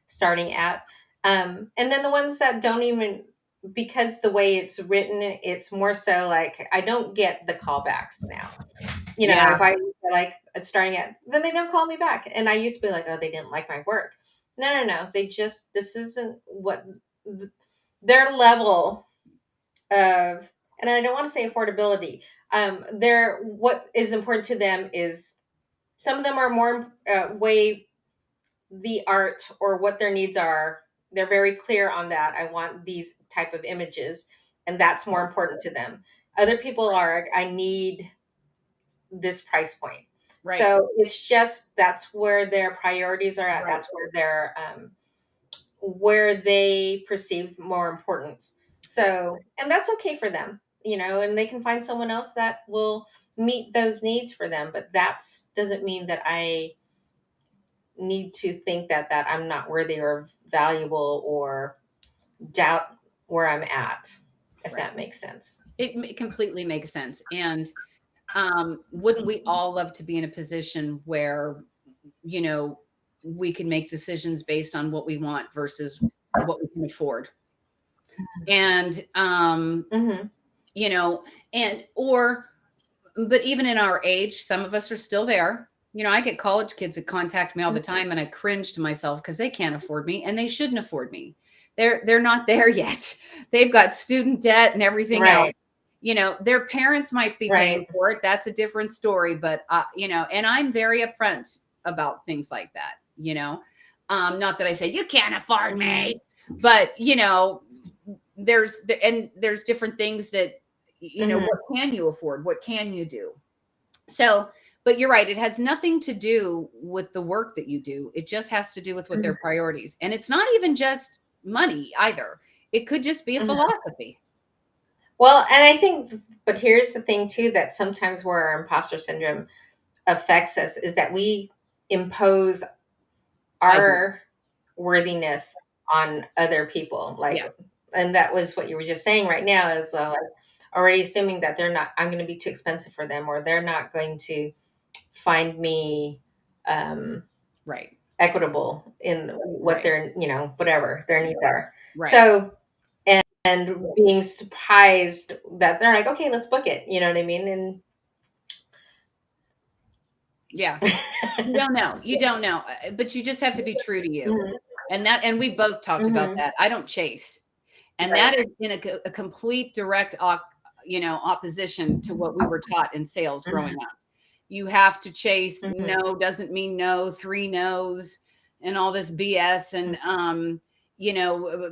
starting at. And then the ones that don't even, because the way it's written, it's more so like I don't get the callbacks now. Yeah, If I like it's starting at, then they don't call me back. And I used to be like, oh, they didn't like my work. No, no, no. This isn't what their level of, and I don't want to say affordability. What is important to them is some of them are more way the art or what their needs are. They're very clear on that. I want these type of images, and that's more important to them. Other people are, I need this price point. right, So it's just that's where their priorities are at. right. That's where they perceive more importance. So, and that's okay for them, and they can find someone else that will meet those needs for them. But that's doesn't mean that I need to think that I'm not worthy or valuable or doubt where I'm at, if Right. that makes sense. It completely makes sense. And wouldn't we all love to be in a position where, we can make decisions based on what we want versus what we can afford? And, Mm-hmm. but even in our age, some of us are still there. I get college kids that contact me all the time, and I cringe to myself because they can't afford me and they shouldn't afford me. They're not there yet. They've got student debt and everything else. Right. Their parents might be paying Right. for it. That's a different story. But and I'm very upfront about things like that. Not that I say you can't afford me, but there's different things that Mm-hmm. what can you afford? What can you do? So, but you're right. It has nothing to do with the work that you do. It just has to do with what their priorities. And it's not even just money either. It could just be a Mm-hmm. philosophy. Well, and I think, but here's the thing too, that sometimes where our imposter syndrome affects us is that we impose I agree. our worthiness on other people. Like, Yeah. and that was what you were just saying right now is like already assuming that I'm going to be too expensive for them, or they're not going to find me Right. equitable in what Right. their, whatever their needs are. Right. So, and being surprised that they're like, okay, let's book it. You know what I mean? And Yeah. You don't know, but you just have to be true to you. Mhm. And we both talked about Mhm. that. I don't chase. And Right. that is in a complete direct, opposition to what we were taught in sales growing Mhm. up. You have to chase. Mhm. No doesn't mean no, 3 no's and all this BS and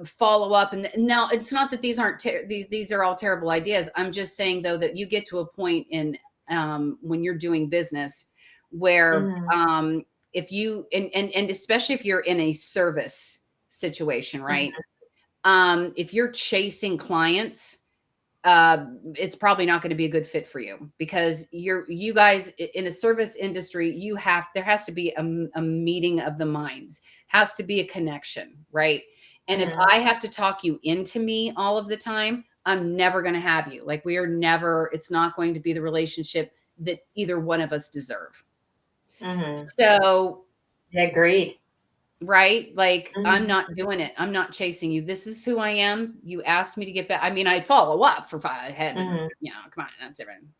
follow up. And now it's not that these aren't these are all terrible ideas. I'm just saying though that you get to a point in when you're doing business where Mhm. if you and especially if you're in a service situation, right? Mhm. If you're chasing clients, it's probably not going to be a good fit for you because you guys in a service industry, there has to be a meeting of the minds, has to be a connection, right? And if Mhm. I have to talk you into me all of the time, I'm never going to have you. Like it's not going to be the relationship that either one of us deserve. Mhm. So, Agreed. right? Like, I'm Mhm. not doing it. I'm not chasing you. This is who I am. You asked me to get back. I mean, I'd follow up for 5 ahead and, Mhm. come on, that's everything.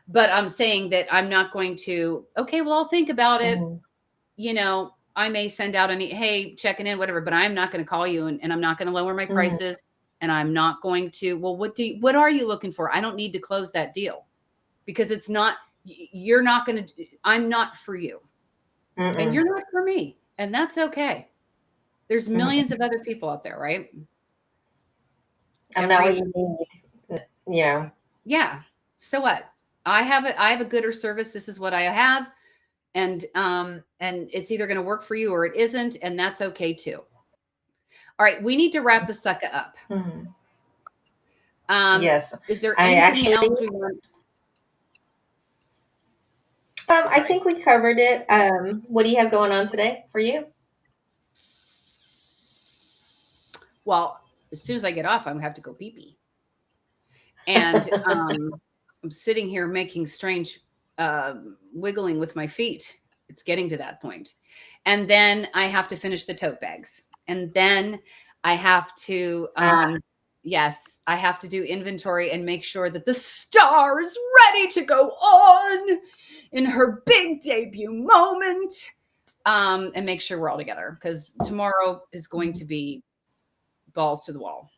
But I'm saying that I'm not going to, okay, well, I'll think about it. Mhm. I may send out hey, checking in, whatever, but I'm not going to call you and I'm not going to lower my Mhm. prices. And I'm not going to, well, what are you looking for? I don't need to close that deal because it's not, you're not going to, I'm not for you and Mhm. you're not for me. And that's okay. There's Mhm. millions of other people out there, right? I'm not what you need. Yeah. So what? I have a gooder service. This is what I have. And it's either going to work for you or it isn't. And that's okay too. All right. We need to wrap the sucker up. Mhm. Um, Yes. is there I anything actually, else we want? I Sorry. think we covered it. What do you have going on today for you? Well, as soon as I get off, I'm gonna have to go pee pee. And I'm sitting here making strange wiggling with my feet. It's getting to that point. And then I have to finish the tote bags. And then I have to, yes, I have to do inventory and make sure that the star is ready to go on in her big debut moment. And make sure we're all together because tomorrow is going to be balls to the wall,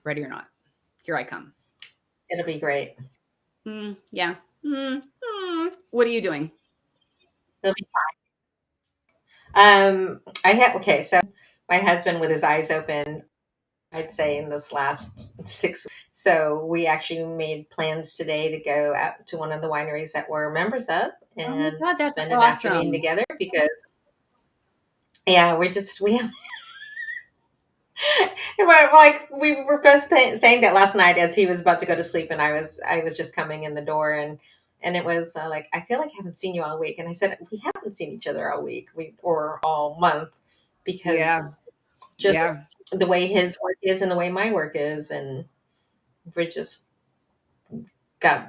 ready or not. Here I come. It'll be great. Yeah. What are you doing? It'll be I have okay. So my husband, with his eyes open, I'd say in this last 6 weeks. So we actually made plans today to go out to one of the wineries that we're members of Oh my and God, that's spend an afternoon awesome. together because yeah, we have like we were both saying that last night as he was about to go to sleep and I was just coming in the door and it was like I feel like I haven't seen you all week and I said we haven't seen each other all week or all month Yeah. because just Yeah. the way his work is and the way my work is, and we're just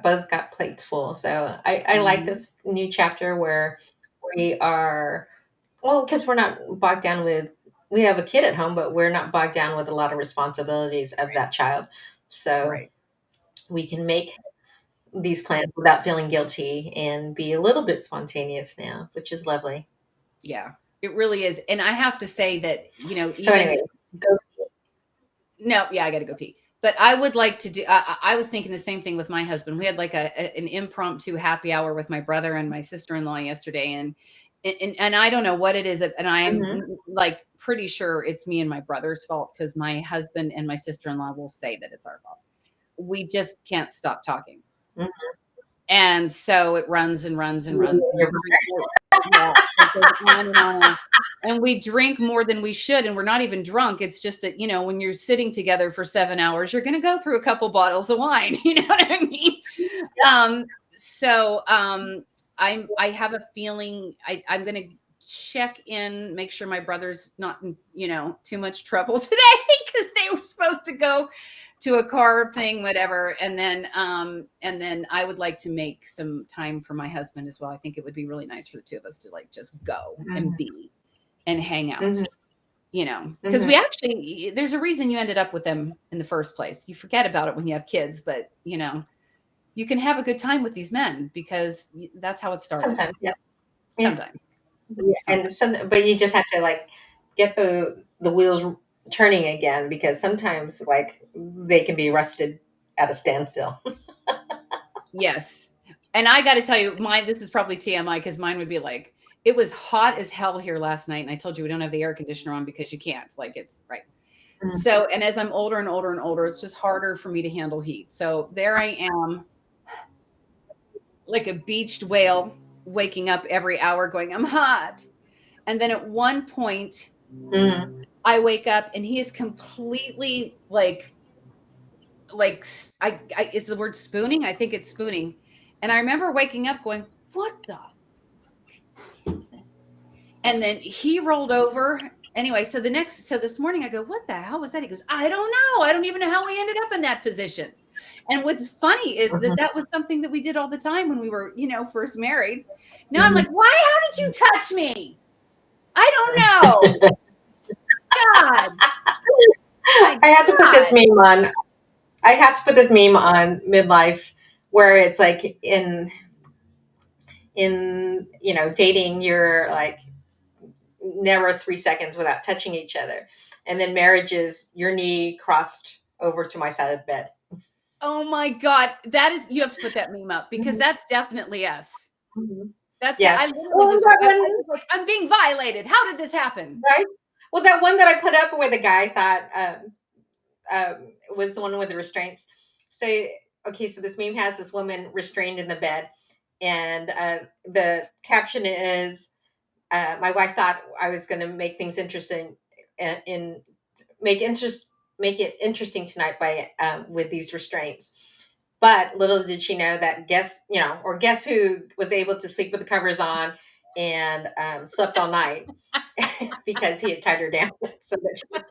both got plates full. So I like this new chapter where we are, well, because we're not bogged down with, we have a kid at home, but we're not bogged down with a lot of responsibilities of that child. So Right. we can make these plans without feeling guilty and be a little bit spontaneous now, which is lovely. Yeah, it really is. And I have to say that, So, even anyways, go. no, yeah, I got to go pee. But I would like to do. I was thinking the same thing with my husband. We had like an impromptu happy hour with my brother and my sister-in-law yesterday, and I don't know what it is, and I'm like pretty sure it's me and my brother's fault, because my husband and my sister-in-law will say that it's our fault. We just can't stop talking, and so it runs and runs and runs. Yeah, it goes on and on. And we drink more than we should, and we're not even drunk. It's just that, when you're sitting together for 7 hours, you're going to go through a couple bottles of wine. You know what I mean? I have a feeling I'm going to check in, make sure my brother's not in, too much trouble today, because they were supposed to go to a car thing, whatever. And then I would like to make some time for my husband as well. I think it would be really nice for the two of us to like just go and be and hang out, because we actually, there's a reason you ended up with them in the first place. You forget about it when you have kids, but you can have a good time with these men because that's how it started. Sometimes, yes. Sometimes. Yeah. But you just have to like get the wheels turning again, because sometimes like they can be rusted at a standstill. Yes. And I got to tell you, this is probably TMI, because mine would be like, it was hot as hell here last night. And I told you we don't have the air conditioner on because you can't, like, it's right. So, and as I'm older and older and older, it's just harder for me to handle heat. So there I am, like a beached whale, waking up every hour going, I'm hot. And then at one point, I wake up and he is completely like is the word spooning? I think it's spooning. And I remember waking up going, what the? And then he rolled over. Anyway, so this morning I go, what the hell was that? He goes, I don't know. I don't even know how we ended up in that position. And what's funny is that was something that we did all the time when we were, first married. Now I'm like, why? How did you touch me? I don't know. God. I had to put this meme on. I had to put this meme on midlife, where it's like in dating, you're like never 3 seconds without touching each other, and then marriage is your knee crossed over to my side of the bed. Oh my God, you have to put that meme up, because that's definitely us. That's yes. I literally was like, I'm being violated. How did this happen? Right. Well, that one that I put up where the guy thought was the one with the restraints. So, okay, so this meme has this woman restrained in the bed, and the caption is, my wife thought I was going to make things interesting and make it interesting tonight by with these restraints. But little did she know that guess who was able to sleep with the covers on and slept all night because he had tied her down. So that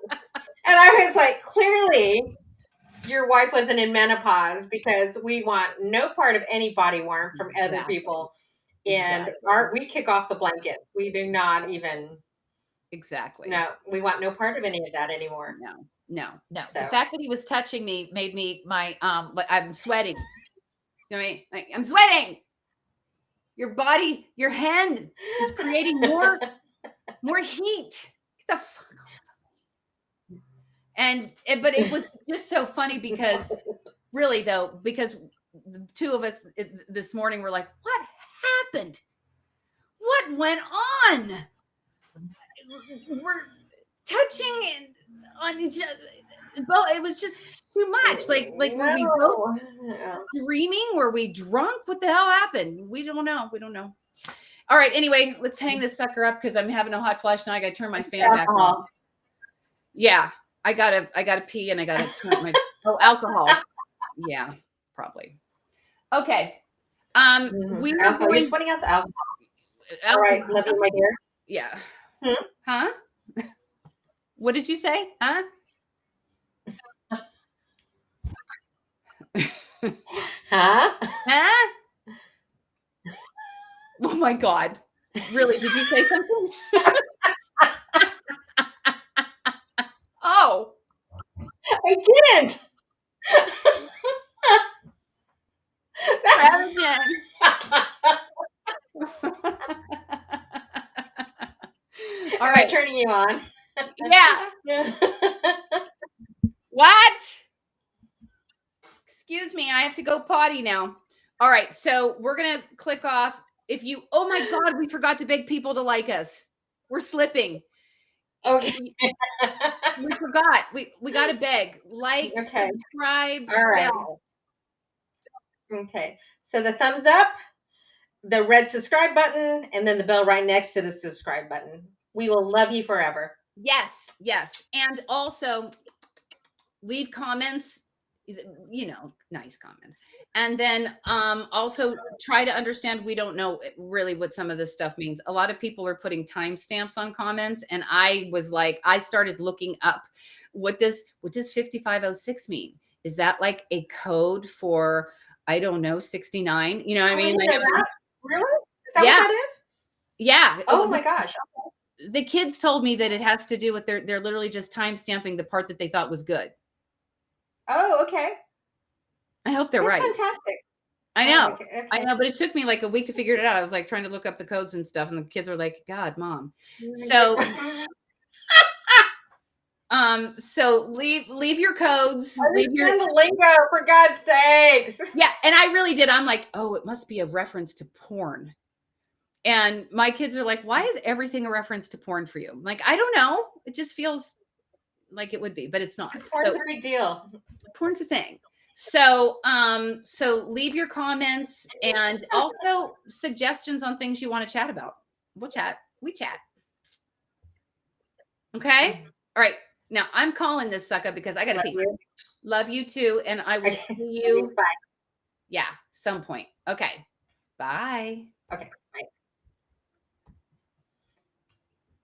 and I was like, clearly your wife wasn't in menopause, because we want no part of any body warmth from other people. And we kick off the blankets. We do not even. Exactly. No, we want no part of any of that anymore. No. So. The fact that he was touching me made me I'm sweating. You know what I mean? Like, I'm sweating. Your body, your hand is creating more heat. Get the fuck off. But it was just so funny, because really though, because the two of us this morning were like, what happened? What went on? We're touching on each other. Well, it was just too much. Like were we both screaming? Were we drunk? What the hell happened? We don't know. All right. Anyway, let's hang this sucker up, because I'm having a hot flash now. I got to turn my fan back on. Yeah, I gotta pee, and I gotta turn my alcohol. Yeah, probably. Okay. We are alcohol. You're sweating out the alcohol. All right, love you, my dear. Yeah. Huh? What did you say? Huh? Huh? Huh? Oh my God. Really? Did you say something? Oh. I didn't. Again. All Am right. I turning you on? Yeah. What? Excuse me. I have to go potty now. All right. So we're going to click off. If you, oh my God, we forgot to beg people to like us. We're slipping. Okay. We forgot. We got to beg. Like, Okay. subscribe, All right. bell. Okay. So the thumbs up, the red subscribe button, and then the bell right next to the subscribe button. We will love you forever. Yes. Yes. And also leave comments, nice comments. And then also try to understand, we don't know really what some of this stuff means. A lot of people are putting timestamps on comments, and I was like, I started looking up what does 5506 mean? Is that like a code for, I don't know, 69? You know what I mean? Like, really? Is that Yeah. what that is? Yeah. Oh my gosh. The kids told me that it has to do with they're literally just time stamping the part that they thought was good. Oh, okay. I hope they're right. Fantastic. I know. Okay. I know, but it took me like a week to figure it out. I was like trying to look up the codes and stuff, and the kids were like, God, Mom. So so leave your codes. Leave your the lingo, for God's sakes. Yeah, and I really did. I'm like, oh, it must be a reference to porn. And my kids are like, why is everything a reference to porn for you? I'm like, I don't know. It just feels like it would be, but it's not. Porn's a big deal. Porn's a thing. So leave your comments and also suggestions on things you want to chat about. We'll chat. We chat. Okay. All right. Now I'm calling this sucker because I got to pee. Love you too. And I will see you. Bye. Yeah. Some point. Okay. Bye. Okay.